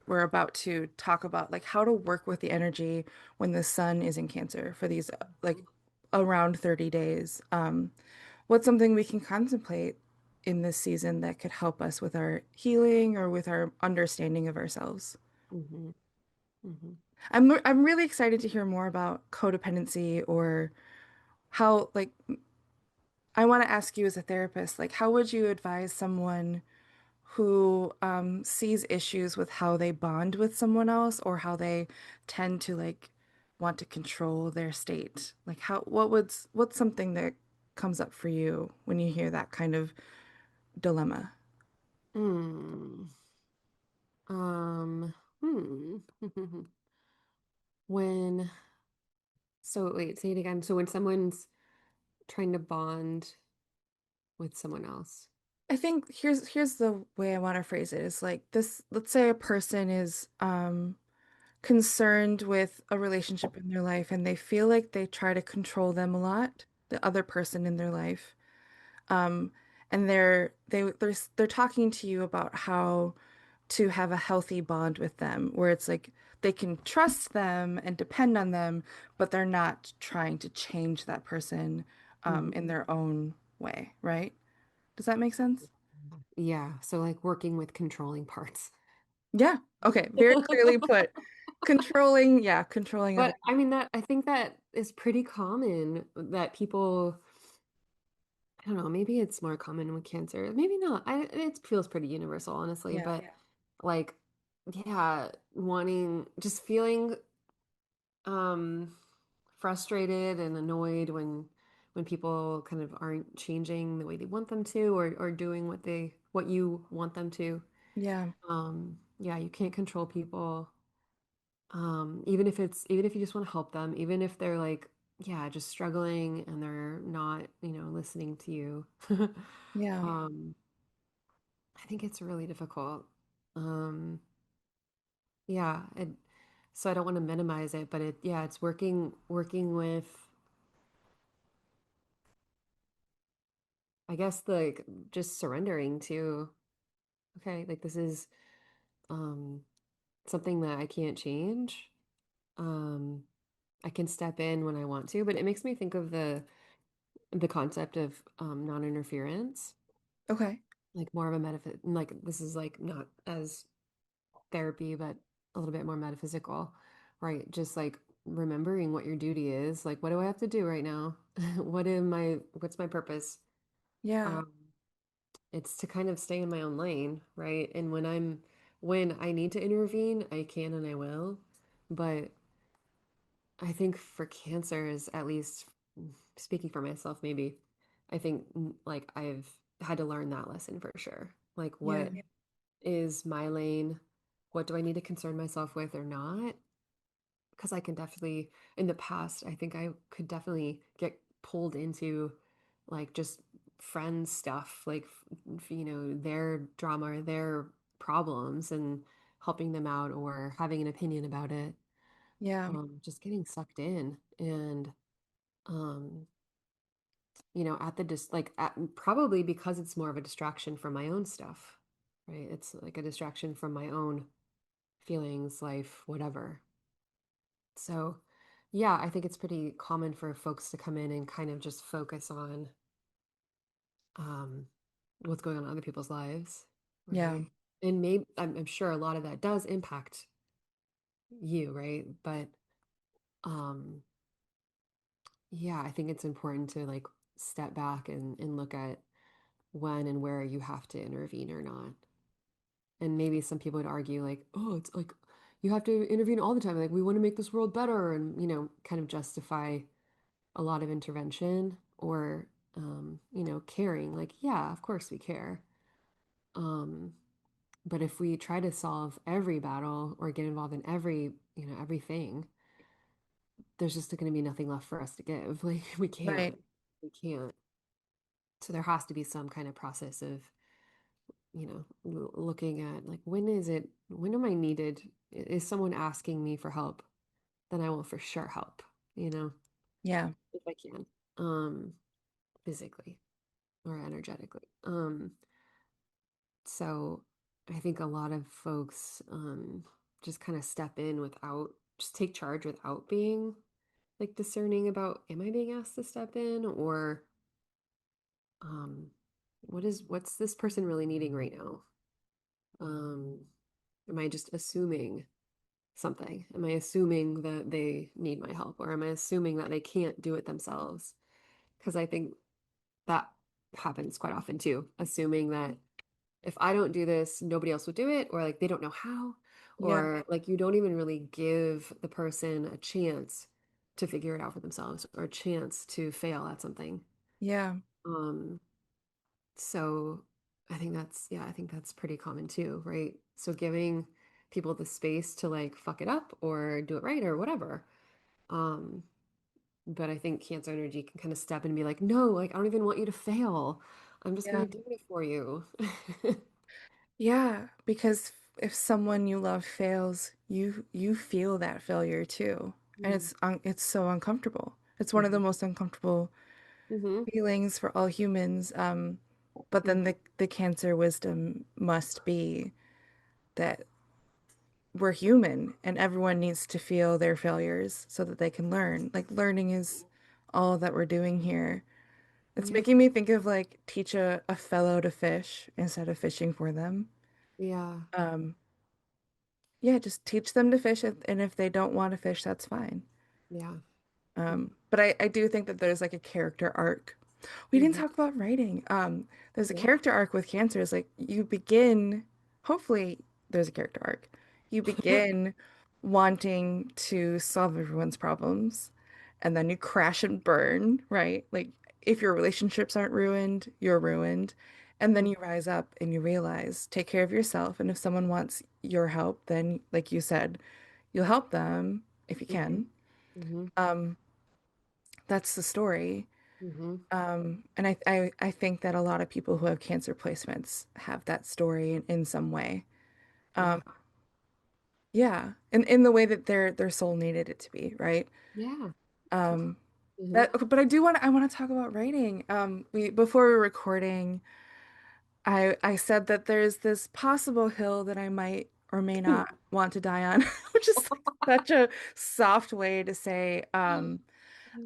we're about to talk about like how to work with the energy when the sun is in Cancer for these like around 30 days, what's something we can contemplate in this season that could help us with our healing or with our understanding of ourselves. Hmm. Hmm. I'm really excited to hear more about codependency, or how, like, I want to ask you as a therapist, like how would you advise someone who sees issues with how they bond with someone else, or how they tend to like want to control their state? Like what's something that comes up for you when you hear that kind of dilemma? Mm. Um, hmm. When, so wait, say it again. So when someone's trying to bond with someone else. I think here's the way I want to phrase it is like this, let's say a person is concerned with a relationship in their life and they feel like they try to control them a lot, the other person in their life. Um, and they're talking to you about how to have a healthy bond with them, where it's like they can trust them and depend on them, but they're not trying to change that person Mhm. in their own way, right? Does that make sense? Yeah, so like working with controlling parts. Yeah. Okay. Very clearly put. Controlling, yeah, controlling other But I people. mean that I think that is pretty common that people, I don't know, maybe it's more common with cancer. Maybe not. It feels pretty universal, honestly, Yeah. but like yeah, wanting just feeling um frustrated and annoyed when people kind of aren't changing the way they want them to, or doing what you want them to. Yeah. Yeah, you can't control people. Even if you just want to help them, even if they're like, yeah, just struggling and they're not, listening to you. Yeah. Um, I think it's really difficult. Um, yeah, so I don't want to minimize it, but yeah, it's working with, I guess, like just surrendering to, okay, like this is um something that I can't change. Um, I can step in when I want to, but it makes me think of the concept of non-interference, Okay. like more of a like this is like not as therapy, but a little bit more metaphysical, right? Just like remembering what your duty is. Like, what do I have to do right now? What's my purpose? Yeah. Um, it's to kind of stay in my own lane, right? And when I need to intervene, I can and I will. But I think for cancers, at least speaking for myself, maybe, I think like I've had to learn that lesson for sure. Like, Yeah. what is my lane? What do I need to concern myself with or not? Because I can definitely, in the past, I think I could definitely get pulled into like just friends stuff, like, their drama or their problems and helping them out or having an opinion about it. Yeah. Just getting sucked in and, um, at the probably because it's more of a distraction from my own stuff, right? It's like a distraction from my own feelings, life, whatever. So, yeah, I think it's pretty common for folks to come in and kind of just focus on um, what's going on in other people's lives, Yeah. right? And maybe I'm sure a lot of that does impact you, right? But um, yeah, I think it's important to like step back and look at when and where you have to intervene or not. And maybe some people would argue like, oh, it's like you have to intervene all the time. Like we want to make this world better and, kind of justify a lot of intervention or, caring. Like, yeah, of course we care. Um, but if we try to solve every battle or get involved in everything, there's just going to be nothing left for us to give. Like we can't, Right. we can't. So there has to be some kind of process of, looking at like, when am I needed? Is someone asking me for help? Then I will for sure help, Yeah. if I can, um, physically or energetically. So I think a lot of folks, just kind of step in without, just take charge without being like discerning about, am I being asked to step in or, um, what's this person really needing right now? Um, am I just assuming something? Am I assuming that they need my help or am I assuming that they can't do it themselves? Because I think that happens quite often too, assuming that if I don't do this, nobody else will do it, or like they don't know how, Yeah. or like you don't even really give the person a chance to figure it out for themselves or a chance to fail at something. Yeah. Um, so I think that's pretty common too, right? So giving people the space to like fuck it up or do it right or whatever. Um, but I think Cancer energy can kind of step in and be like, no, like I don't even want you to fail. I'm just Yeah. gonna do it for you. Yeah, because if someone you love fails, you feel that failure too. And Mm. it's so uncomfortable. It's one of the Mhm. most uncomfortable Mhm. feelings for all humans. But then Mhm. the cancer wisdom must be that we're human and everyone needs to feel their failures so that they can learn. Like learning is all that we're doing here. It's Yeah. making me think of like teach a fellow to fish instead of fishing for them. Yeah. Um, yeah, just teach them to fish, and if they don't want to fish, that's fine. Yeah. But I do think that there's like a character arc. We didn't Mhm. talk about writing. There's a Yeah. character arc with Cancer. It's like you begin, hopefully there's a character arc. You begin wanting to solve everyone's problems, and then you crash and burn, right? Like if your relationships aren't ruined, you're ruined. And then Mhm. you rise up and you realize, take care of yourself. And if someone wants your help, then like you said, you'll help them if you Mhm. can. Mhm. Um, that's the story. Mhm. And I think that a lot of people who have cancer placements have that story in some way. Yeah. Um, yeah, in the way that their soul needed it to be, right? Yeah. Totally. Um, Mhm. but I want to talk about writing. We before we were recording, I said that there's this possible hill that I might or may not want to die on, which is like such a soft way to say.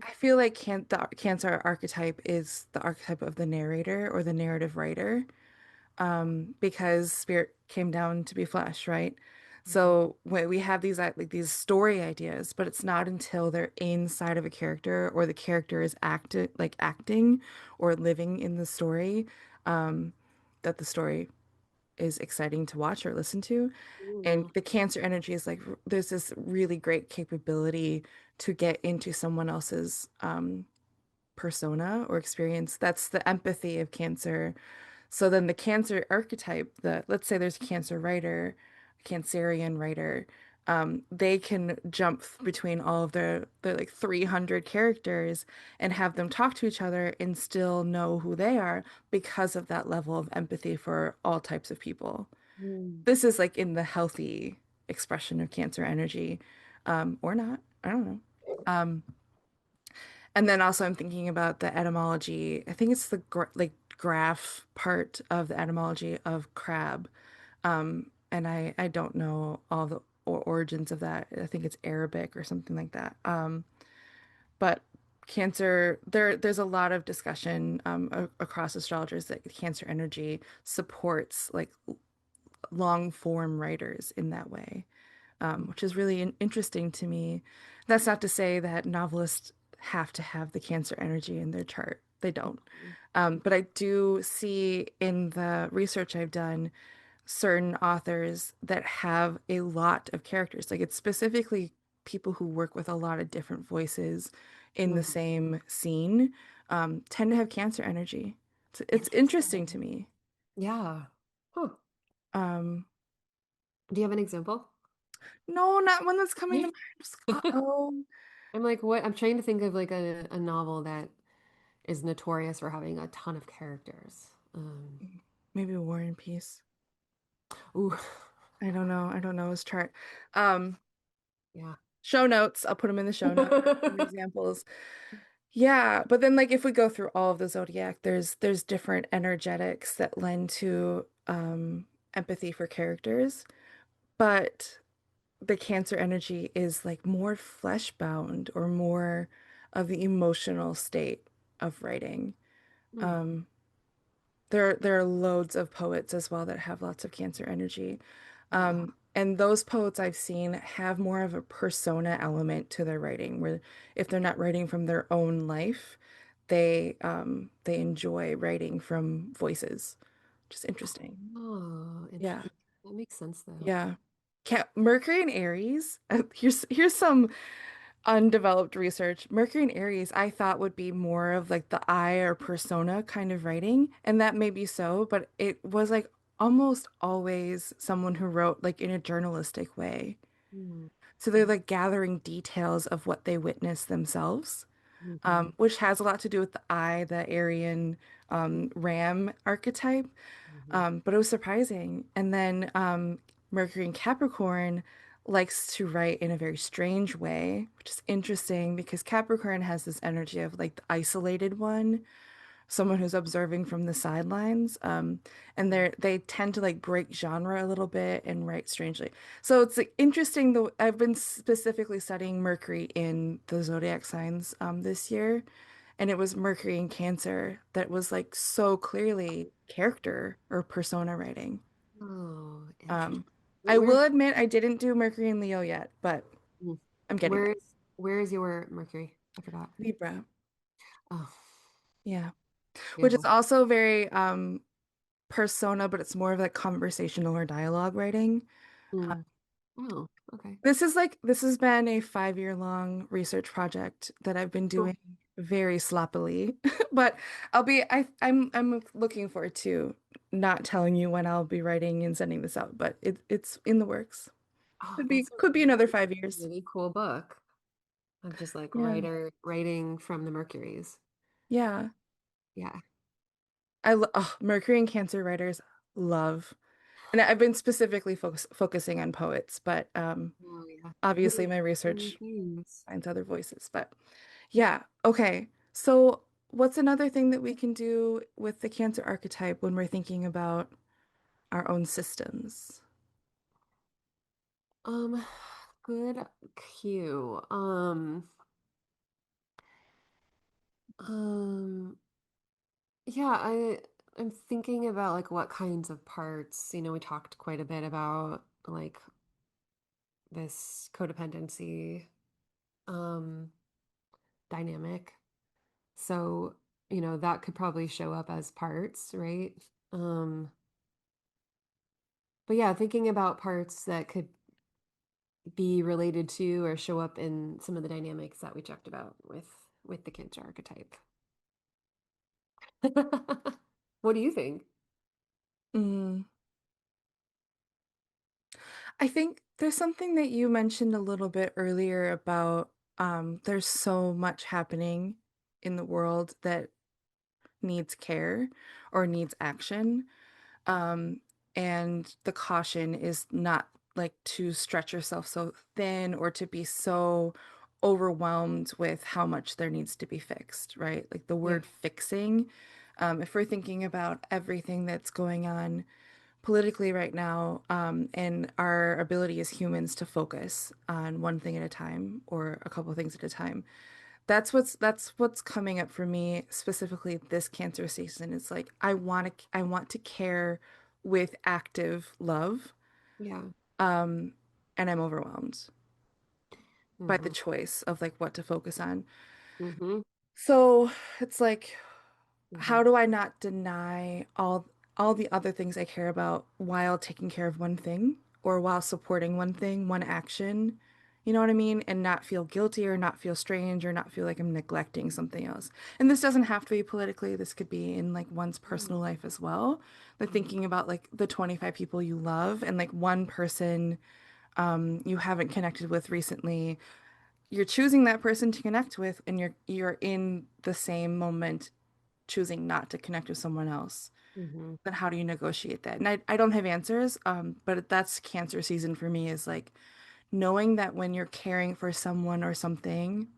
I feel like the Cancer archetype is the archetype of the narrator or the narrative writer, because spirit came down to be flesh, right? Mhm. So when we have these like these story ideas, but it's not until they're inside of a character or the character is acting or living in the story, that the story is exciting to watch or listen to. And Mhm. the Cancer energy is like there's this really great capability to get into someone else's persona or experience. That's the empathy of Cancer. So then the Cancer archetype, let's say there's a Cancer writer, a Cancerian writer, they can jump between all of the like 300 characters and have them talk to each other and still know who they are because of that level of empathy for all types of people. Mhm. This is like in the healthy expression of Cancer energy, or not. I don't know. Um, and then also I'm thinking about the etymology. I think it's the like graph part of the etymology of crab. And I don't know all the origins of that. I think it's Arabic or something like that. But Cancer, there's a lot of discussion across astrologers that Cancer energy supports like long form writers in that way, which is really interesting to me. That's not to say that novelists have to have the Cancer energy in their chart. they don't. Mhm. But I do see in the research I've done certain authors that have a lot of characters. Like it's specifically people who work with a lot of different voices in the Mhm. same scene tend to have Cancer energy. It's interesting to Interesting. me. Yeah. Huh. Um, Do you have an example? no, not one that's coming to mind. Uh-oh. I'm like, what? I'm trying to think of like a novel that is notorious for having a ton of characters. Maybe War and Peace. Ooh, I don't know. I don't know his chart. Um, yeah. show notes. I'll put them in the show notes. Some examples. Yeah, but then like if we go through all of the zodiac, there's different energetics that lend to empathy for characters, but the Cancer energy is like more flesh bound or more of the emotional state of writing. Hmm. Um, there are loads of poets as well that have lots of Cancer energy. Yeah. And those poets I've seen have more of a persona element to their writing, where if they're not writing from their own life, they enjoy writing from voices, which is interesting. Oh, Yeah, interesting. That makes sense though. yeah. Mercury and Aries. Here's some undeveloped research. Mercury and Aries, I thought would be more of like the I or persona kind of writing, and that may be so, but it was like almost always someone who wrote like in a journalistic way. Hmm. So they're like gathering details of what they witnessed themselves, Mm-hmm. which has a lot to do with the I, the Aryan ram archetype. Hmm. But it was surprising. And then Mercury in Capricorn likes to write in a very strange way, which is interesting because Capricorn has this energy of like the isolated one, someone who's observing from the sidelines. And they tend to like break genre a little bit and write strangely. So it's like, interesting. Though I've been specifically studying Mercury in the zodiac signs this year, and it was Mercury in Cancer that was like so clearly character or persona writing. Oh, interesting. Um, I Where, will admit I didn't do Mercury in Leo yet, but mm. I'm getting there. Where is your Mercury? I forgot. Libra. Oh, Yeah. Which is beautiful. also very persona, but it's more of like conversational or dialogue writing. Mm. Oh, okay. This has been a 5 year long research project that I've been Cool. doing very sloppily, but I'm looking forward to not telling you when I'll be writing and sending this out, but it's in the works. Oh, Could be another 5 years. really cool book of just like Yeah. writing from the Mercuries. Yeah. Yeah. Mercury and Cancer writers love, and I've been specifically focusing on poets, but Oh, yeah. obviously Really my cool research things. finds other voices, but yeah. Okay. So what's another thing that we can do with the Cancer archetype when we're thinking about our own systems? Um, good cue. Um, yeah, I'm thinking about like what kinds of parts, we talked quite a bit about like this codependency um dynamic. So, that could probably show up as parts, right? Um, but yeah, thinking about parts that could be related to or show up in some of the dynamics that we talked about with the Cancer archetype. What do you think? Mm. I think there's something that you mentioned a little bit earlier about there's so much happening in the world that needs care or needs action. Um, and the caution is not like to stretch yourself so thin or to be so overwhelmed with how much there needs to be fixed, right? Like the Yeah. word fixing, if we're thinking about everything that's going on politically right now, and our ability as humans to focus on one thing at a time or a couple of things at a time, that's what's coming up for me specifically this Cancer season. It's like I want to care with active love, Yeah. um, and I'm overwhelmed by the Hmm. choice of like what to focus on. Hmm. So it's like how do I not deny all the other things I care about while taking care of one thing or while supporting one thing, one action? You know what I mean? And not feel guilty or not feel strange or not feel like I'm neglecting something else. And this doesn't have to be politically, this could be in like one's personal life as well. Like Mhm. thinking about like the 25 people you love and like one person you haven't connected with recently, you're choosing that person to connect with and you're in the same moment choosing not to connect with someone else. Mhm. Then how do you negotiate that? And I don't have answers, but that's Cancer season for me is like knowing that when you're caring for someone or something,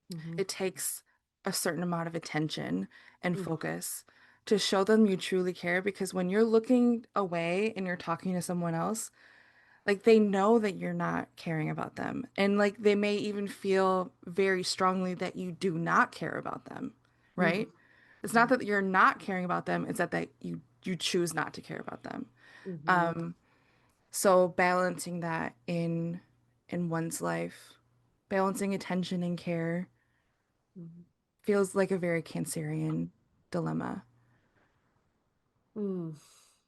Mhm. it takes a certain amount of attention and Mhm. focus to show them you truly care because when you're looking away and you're talking to someone else, like they know that you're not caring about them. And like they may even feel very strongly that you do not care about them, Mhm. right? It's not that you're not caring about them, it's that you choose not to care about them. Mhm. So balancing that in one's life, balancing attention and care Mhm. feels like a very Cancerian dilemma. Mhm.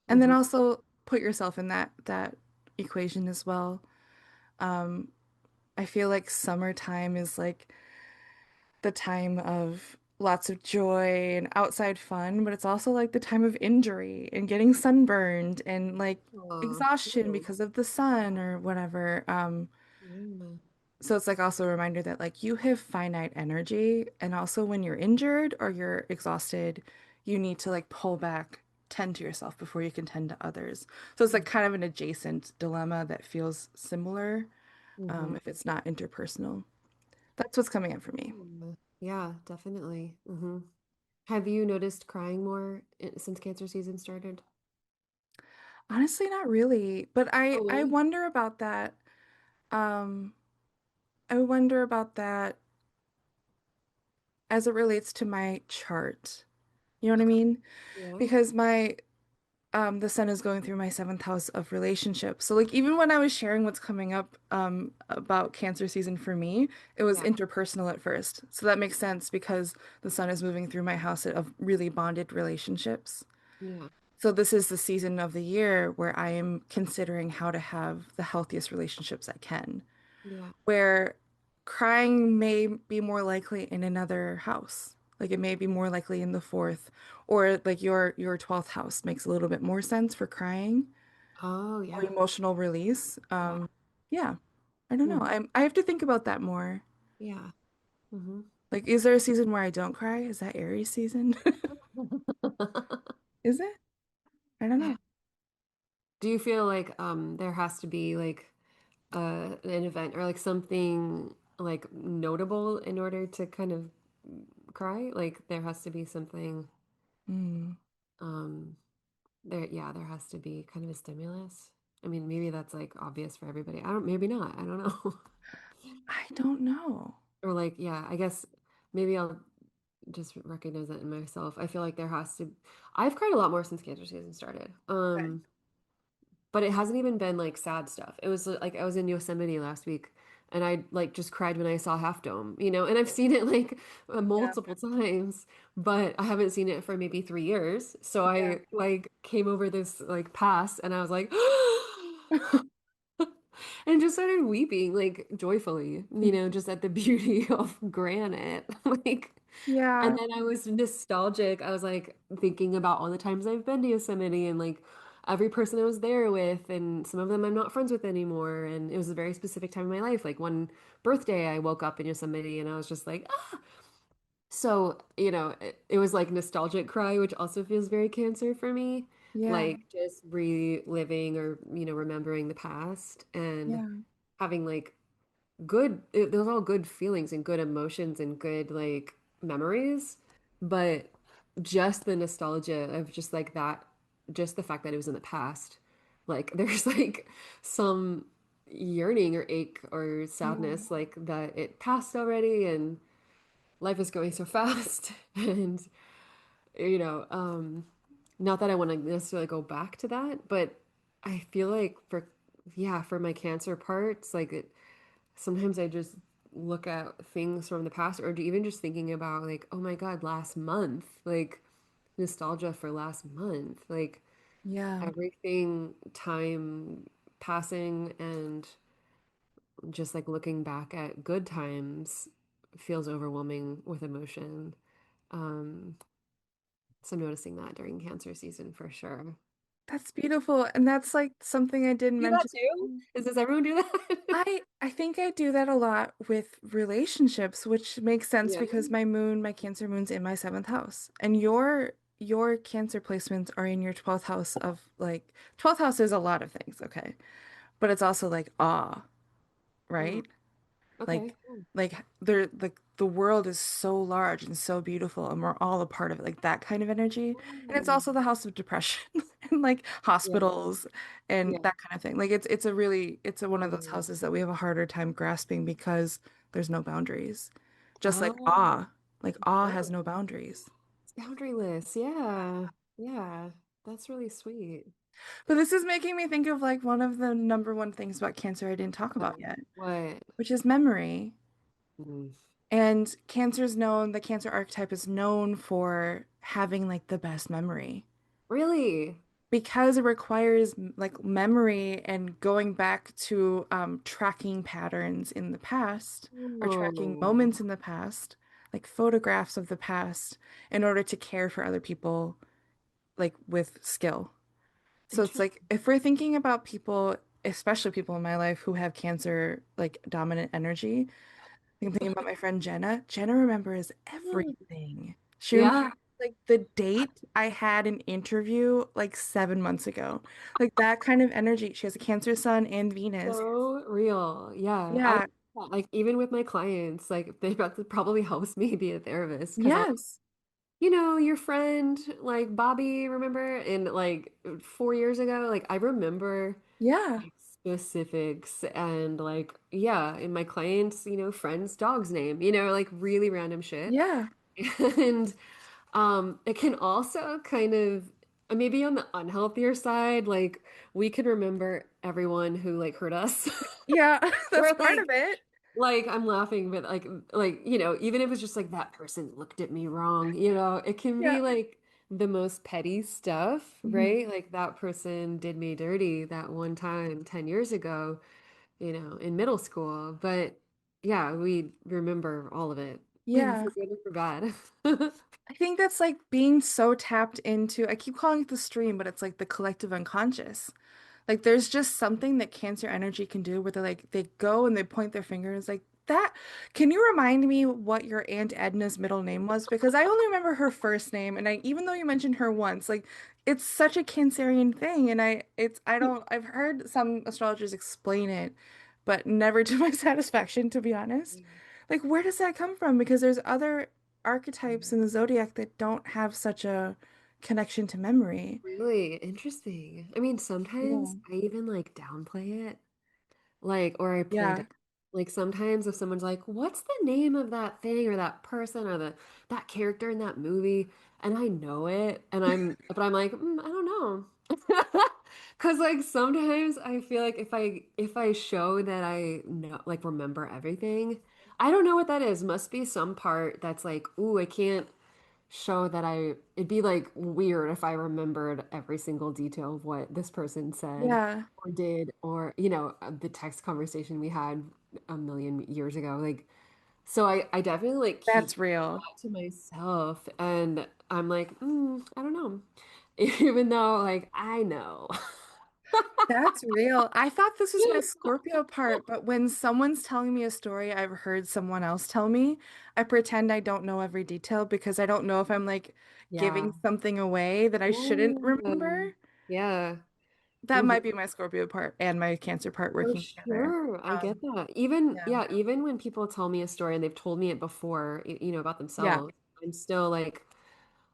And then Mhm. also put yourself in that equation as well. I feel like summertime is like the time of lots of joy and outside fun, but it's also like the time of injury and getting sunburned and like Aw, exhaustion true. because of the sun or whatever. Yeah. So it's like also a reminder that like you have finite energy, and also when you're injured or you're exhausted, you need to like pull back, tend to yourself before you can tend to others. So it's like kind of an adjacent dilemma that feels similar, Mm-hmm. if it's not interpersonal. That's what's coming up for me. Yeah, definitely. Have you noticed crying more since cancer season started? Honestly, not really, but Oh, I really? wonder about that. Um, I wonder about that as it relates to my chart. You know what I Okay. mean? Yeah. Because my the sun is going through my seventh house of relationships. So like even when I was sharing what's coming up about Cancer season for me, it was Yeah. interpersonal at first. So that makes sense because the sun is moving through my house of really bonded relationships. Yeah. So this is the season of the year where I am considering how to have the healthiest relationships I can, Yeah. where crying may be more likely in another house. Like it may be more likely in the fourth, or like your 12th house makes a little bit more sense for crying Oh, or yeah. emotional release. Yeah. Yeah, I don't know. Mhm. I have to think about that more. Yeah. Hmm. Like, is there a season where I don't cry? Is that Aries season? Is it? I don't know. Do you feel like there has to be like an event or like something like notable in order to kind of cry? Like there has to be something Mm, um there yeah, there has to be kind of a stimulus. I mean, maybe that's like obvious for everybody. I don't maybe not. I don't know. I don't know. Or like, yeah, I guess maybe I'll just recognize that in myself. I feel like there has to I've cried a lot more since cancer season started. Okay. But it hasn't even been like sad stuff. It was like I was in Yosemite last week and I like just cried when I saw Half Dome, and I've seen it like Yeah. multiple times, but I haven't seen it for maybe 3 years. So Yeah. I like came over this like pass and I was like and just started weeping like joyfully, just at the beauty of granite. Like and Yeah. then I was nostalgic. I was like thinking about all the times I've been to Yosemite and like every person I was there with, and some of them I'm not friends with anymore. And it was a very specific time in my life. Like one birthday, I woke up in Yosemite and I was just like, ah. So, it was like nostalgic cry, which also feels very cancer for me. Yeah. Like just reliving or, remembering the past and Yeah. having like those are all good feelings and good emotions and good like memories, but just the nostalgia of just like that, just the fact that it was in the past, like there's like some yearning or ache or Yeah. sadness like that it passed already and life is going so fast and you know um not that I want to necessarily go back to that, but I feel like for my cancer parts like it sometimes I just look at things from the past or even just thinking about like, oh my God, last month, like nostalgia for last month, like Yeah. everything, time passing and just like looking back at good times feels overwhelming with emotion. Um, so noticing that during cancer season for sure. That's beautiful. And that's like something I didn't Do that mention. too? Does everyone do that? I think I do that a lot with relationships, which makes sense Yeah. because my Cancer moon's in my seventh house. And your Cancer placements are in your 12th house of like 12th house is a lot of things, okay? But it's also like awe, Oh, right? okay. Like Cool. the world is so large and so beautiful and we're all a part of it, like that kind of energy. And it's Mm. also the house of depression and like Yeah. hospitals and Yeah. that kind of thing. Like it's one of those Totally. houses that we have a harder time grasping because there's no boundaries. Just like Oh, awe. Like awe has oh, no boundaries. it's boundaryless. Yeah. Yeah. That's really sweet. But this is making me think of like one of the number one things about Cancer I didn't talk about yet, What? which is memory. Mm. And the Cancer archetype is known for having like the best memory Really? because it requires like memory and going back to tracking patterns in the past or tracking Oh, moments in the past, like photographs of the past, in order to care for other people like with skill. So it's like interesting. if we're thinking about people, especially people in my life who have Cancer like dominant energy, I'm thinking about my friend Jenna. Jenna remembers everything. She remembers Yeah. like the date I had an interview like 7 months ago. Like that kind of energy. She has a Cancer sun and Venus. So real. Yeah. Yeah. Like even with my clients, like that probably helps me be a therapist because I'm, Yes. your friend, like Bobby, remember? And like 4 years ago, like I remember Yeah. like specifics and like, yeah, in my clients, friend's dog's name, like really random shit. Yeah. And it can also kind of maybe on the unhealthier side, like we can remember everyone who like hurt us. Yeah. That's Or part of it. like I'm laughing, but like, even if it's just like that person looked at me wrong, it can Yeah. be like the most petty stuff, Mhm. right? Like that person did me dirty that one time 10 years ago, in middle school. But yeah, we remember all of it Yeah. for good or for bad. I think that's like being so tapped into, I keep calling it the stream, but it's like the collective unconscious. Like there's just something that Cancer energy can do where they go and they point their fingers like that. Can you remind me what your Aunt Edna's middle name was? Because I only remember her first name and I even though you mentioned her once, like it's such a Cancerian thing and I don't I've heard some astrologers explain it, but never to my satisfaction, to be honest. Like where does that come from? Because there's other archetypes in the zodiac that don't have such a connection to memory. Really interesting. I mean, Yeah. sometimes I even like downplay it. Like, or I play Yeah. down. Like sometimes if someone's like, "What's the name of that thing or that person or that character in that movie?" and I know it, but I'm like, I don't know. Because like sometimes I feel like if I show that I know like remember everything, I don't know what that is. Must be some part that's like, ooh, I can't show that it'd be like weird if I remembered every single detail of what this person said Yeah. or did, or, the text conversation we had a million years ago. Like, so I definitely like keep That's real. that to myself. And I'm like, I don't know. Even though like I know. That's real. I thought this was my Scorpio part, but when someone's telling me a story I've heard someone else tell me, I pretend I don't know every detail because I don't know if I'm like giving Yeah. something away that I shouldn't Ooh. remember. Yeah. That Mhm. might be my Scorpio part and my Cancer part For working together. sure. I get that. Even, Yeah. yeah, even when people tell me a story and they've told me it before, about Yeah. themselves, I'm still like,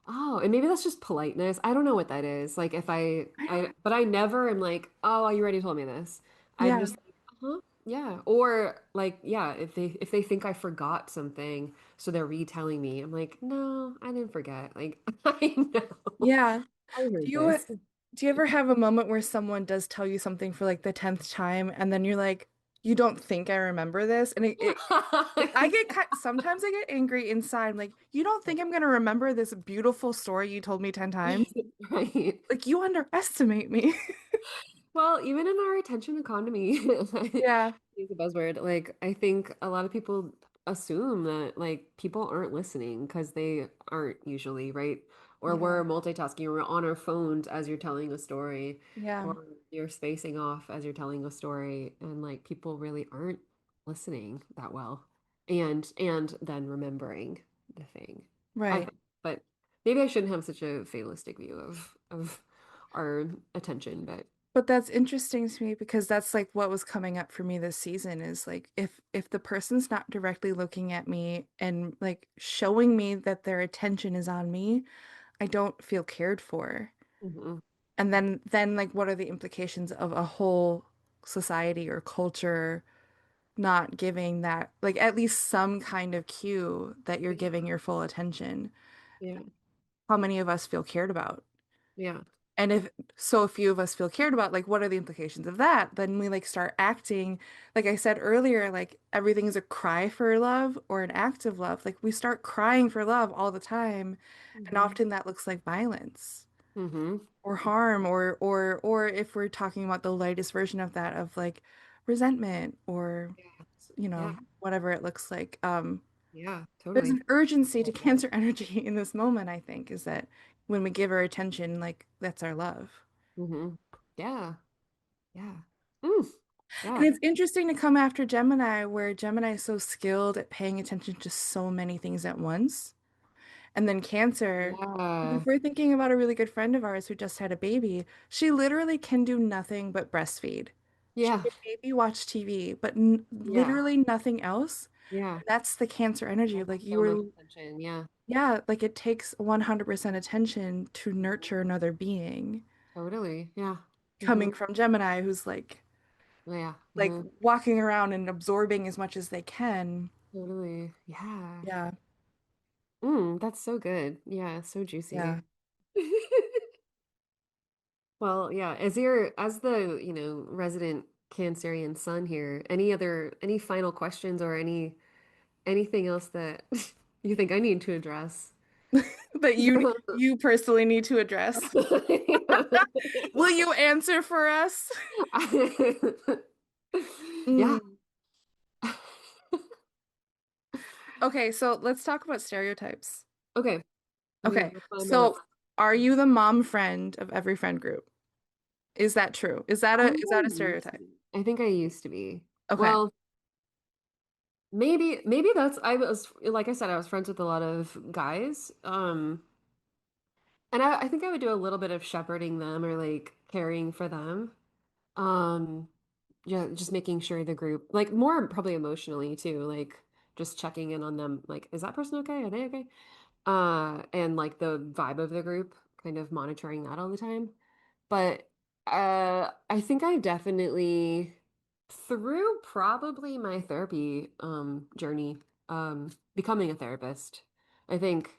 oh, and maybe that's just politeness. I don't know what that is. Like if I don't, but I never am like, oh, you already told me this. I'm yeah. just like, uh-huh, yeah. Or like, yeah, if they think I forgot something, so they're retelling me, I'm like, no, I didn't forget. Like I know. Yeah. I Do heard you this. do you ever have a moment where someone does tell you something for like the 10th time and then you're like, you don't think I remember this? And like I get sometimes I get angry inside. I'm like, you don't think I'm gonna remember this beautiful story you told me 10 times? Right. Like you underestimate me. Well, even in our attention economy, Yeah. use a buzzword. Like, I think a lot of people assume that like people aren't listening because they aren't usually, right? Or Yeah. we're multitasking, or we're on our phones as you're telling a story, Yeah. or you're spacing off as you're telling a story, and like people really aren't listening that well, and then remembering the thing. I Right. think, but maybe I shouldn't have such a fatalistic view of our attention, but. But that's interesting to me because that's like what was coming up for me this season is like if the person's not directly looking at me and like showing me that their attention is on me, I don't feel cared for. Mhm. And then like what are the implications of a whole society or culture not giving that like at least some kind of cue that you're Yeah, giving your full attention? yeah, How many of us feel cared about? yeah, And if so few of us feel cared about, like what are the implications of that? Then we like start acting, like I said earlier, like everything's a cry for love or an act of love. Like we start crying for love all the time, and hmm often that looks like violence hmm or harm or if we're talking about the lightest version of that of like resentment or yeah, yeah, whatever it looks like. yeah, There's totally. an urgency to Cancer energy in this moment, I think, is that when we give our attention, like that's our love. hmm Yeah, yeah, mm, And yeah, it's interesting to come after Gemini, where Gemini is so skilled at paying attention to so many things at once. And then Cancer, like yeah, if we're thinking about a really good friend of ours who just had a baby, she literally can do nothing but breastfeed. She yeah, can maybe watch TV, but n yeah, literally nothing else. yeah. That's the Cancer energy. That's Like you so much were, attention. Yeah, yeah, like it takes 100% attention to mhm, nurture another being. totally. Yeah, Coming from Gemini, who's yeah, like walking around and absorbing as much as they can. totally. Yeah. Yeah. That's so good. Yeah, so juicy. Yeah. Well, yeah, as the, resident Cancerian sun here, any final questions or anything else that you think I need to address? That you personally need to address. Will you answer for us? Yeah. Mm. Okay, so let's talk about stereotypes. Okay. Okay, What's my most so are you the mom friend of every friend group? Is that true? Is that I a think is I that a used to stereotype? be. I think I used to be. Okay. Well, maybe that's I was like I said, I was friends with a lot of guys. And I think I would do a little bit of shepherding them or like caring for them. Um, yeah, just making sure the group, like more probably emotionally too, like just checking in on them, like, is that person okay? Are they okay? And like the vibe of the group, kind of monitoring that all the time. But I think I definitely through probably my therapy journey, becoming a therapist, I think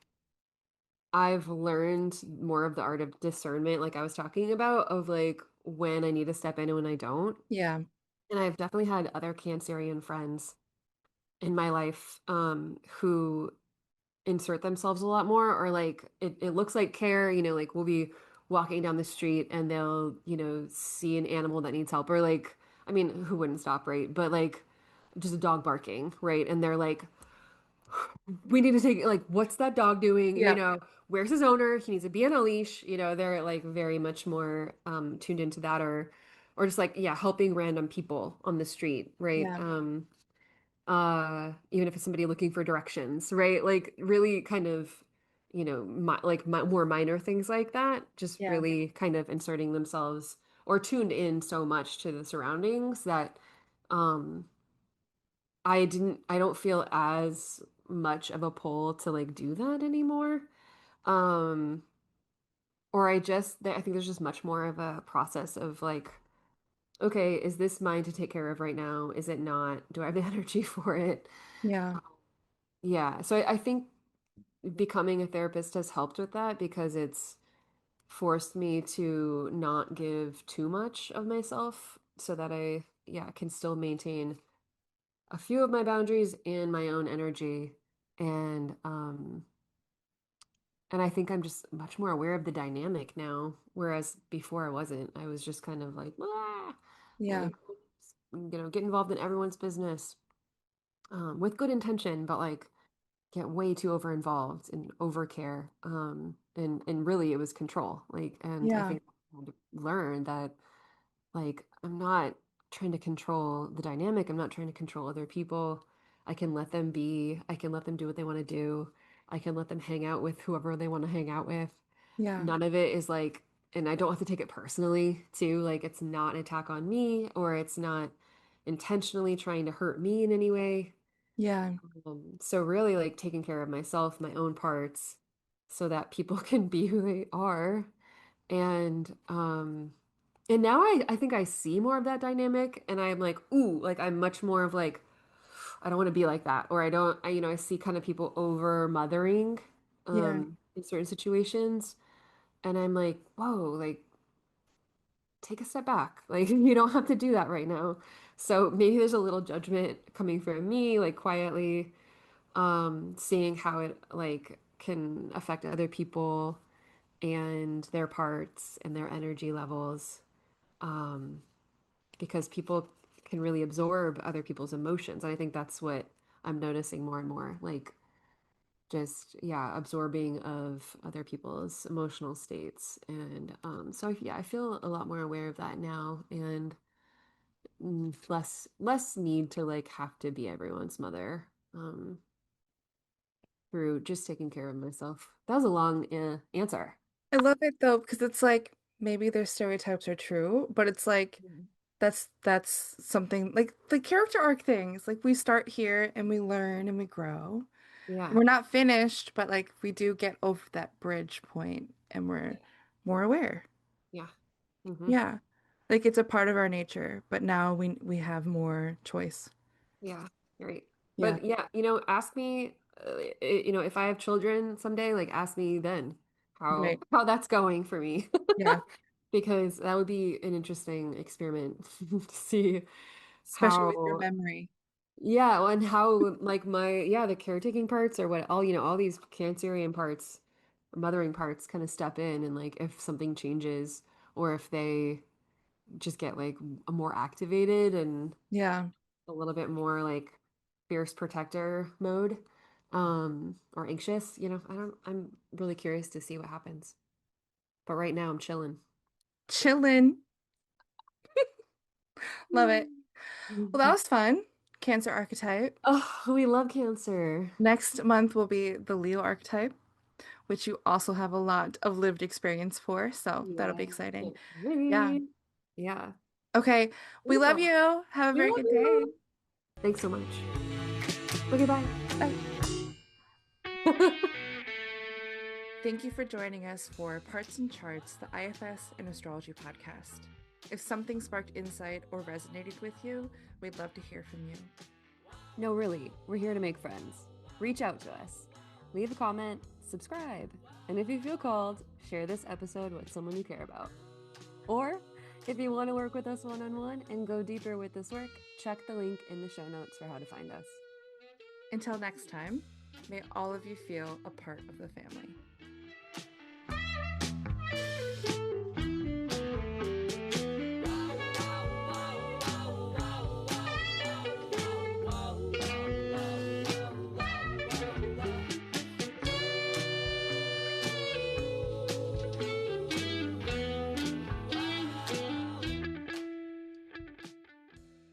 I've learned more of the art of discernment, like I was talking about, of like when I need to step in and when I don't. Yeah. And I've definitely had other Cancerian friends in my life who insert themselves a lot more, or like it looks like care, like we'll be walking down the street and they'll, see an animal that needs help, or like, I mean, who wouldn't stop, right? But like just a dog barking, right? And they're like, we need to take like, what's that dog doing? Yeah. Where's his owner? He needs to be on a leash. They're like very much more tuned into that, or just like, yeah, helping random people on the street, right? Yeah. Even if it's somebody looking for directions, right? Like really kind of, more minor things like that, just Yeah. really kind of inserting themselves or tuned in so much to the surroundings that um I don't feel as much of a pull to like do that anymore. Um, or I think there's just much more of a process of like, okay, is this mine to take care of right now? Is it not? Do I have the energy for it? Yeah. Yeah. So I think becoming a therapist has helped with that because it's forced me to not give too much of myself so that I can still maintain a few of my boundaries and my own energy. And I think I'm just much more aware of the dynamic now, whereas before I wasn't. I was just kind of like, ah, Yeah. like, get involved in everyone's business, with good intention, but like get way too over involved and over care. And really it was control. Like, and I Yeah. think I had to learn that like I'm not trying to control the dynamic. I'm not trying to control other people. I can let them be. I can let them do what they want to do. I can let them hang out with whoever they want to hang out with. Yeah. None of it is like, and I don't have to take it personally too. Like it's not an attack on me, or it's not intentionally trying to hurt me in any way. Yeah. So really like taking care of myself, my own parts, so that people can be who they are. And now I think I see more of that dynamic, and I'm like, ooh, like I'm much more of like, I don't want to be like that. Or I don't, I see kind of people over mothering Yeah. in certain situations. And I'm like, whoa, like take a step back. Like you don't have to do that right now. So maybe there's a little judgment coming from me, like quietly, seeing how it like can affect other people and their parts and their energy levels. Um, because people can really absorb other people's emotions. And I think that's what I'm noticing more and more. Like just yeah, absorbing of other people's emotional states. And so yeah, I feel a lot more aware of that now, and less need to like have to be everyone's mother, through just taking care of myself. That was a long answer. I love it though, because it's like maybe their stereotypes are true, but it's like Mhm. that's something like the character arc things. Like we start here and we learn and we grow. Yeah, We're not finished, but like we do get over that bridge point and we're more aware. yeah. Hmm. Yeah. Like it's a part of our nature, but now we have more choice. Yeah, right. Yeah. But yeah, ask me, if I have children someday, like ask me then how Right. how that's going for me. Yeah. Because that would be an interesting experiment to see Especially with your how, memory. yeah, and how like the caretaking parts, or what all these Cancerian parts, mothering parts kind of step in, and like if something changes, or if they just get like more activated and Yeah. a little bit more like fierce protector mode, or anxious, I'm really curious to see what happens. But right now I'm chilling. Chillin'. Love it. Well, that Mhm. was fun. Cancer archetype. Oh, we love Cancer. Next month will be the Leo archetype, which you also have a lot of lived experience for. So that'll Yeah, be exciting. can't Yeah. wait. Yeah. Okay. We love Cool. you. Have a We very love good day. you. Thanks so much. Okay, bye. Bye. Thank you for joining us for Parts and Charts, the IFS and Astrology Podcast. If something sparked insight or resonated with you, we'd love to hear from you. No, really, we're here to make friends. Reach out to us. Leave a comment, subscribe, and if you feel called, share this episode with someone you care about. Or if you want to work with us one-on-one and go deeper with this work, check the link in the show notes for how to find us. Until next time, may all of you feel a part of the family.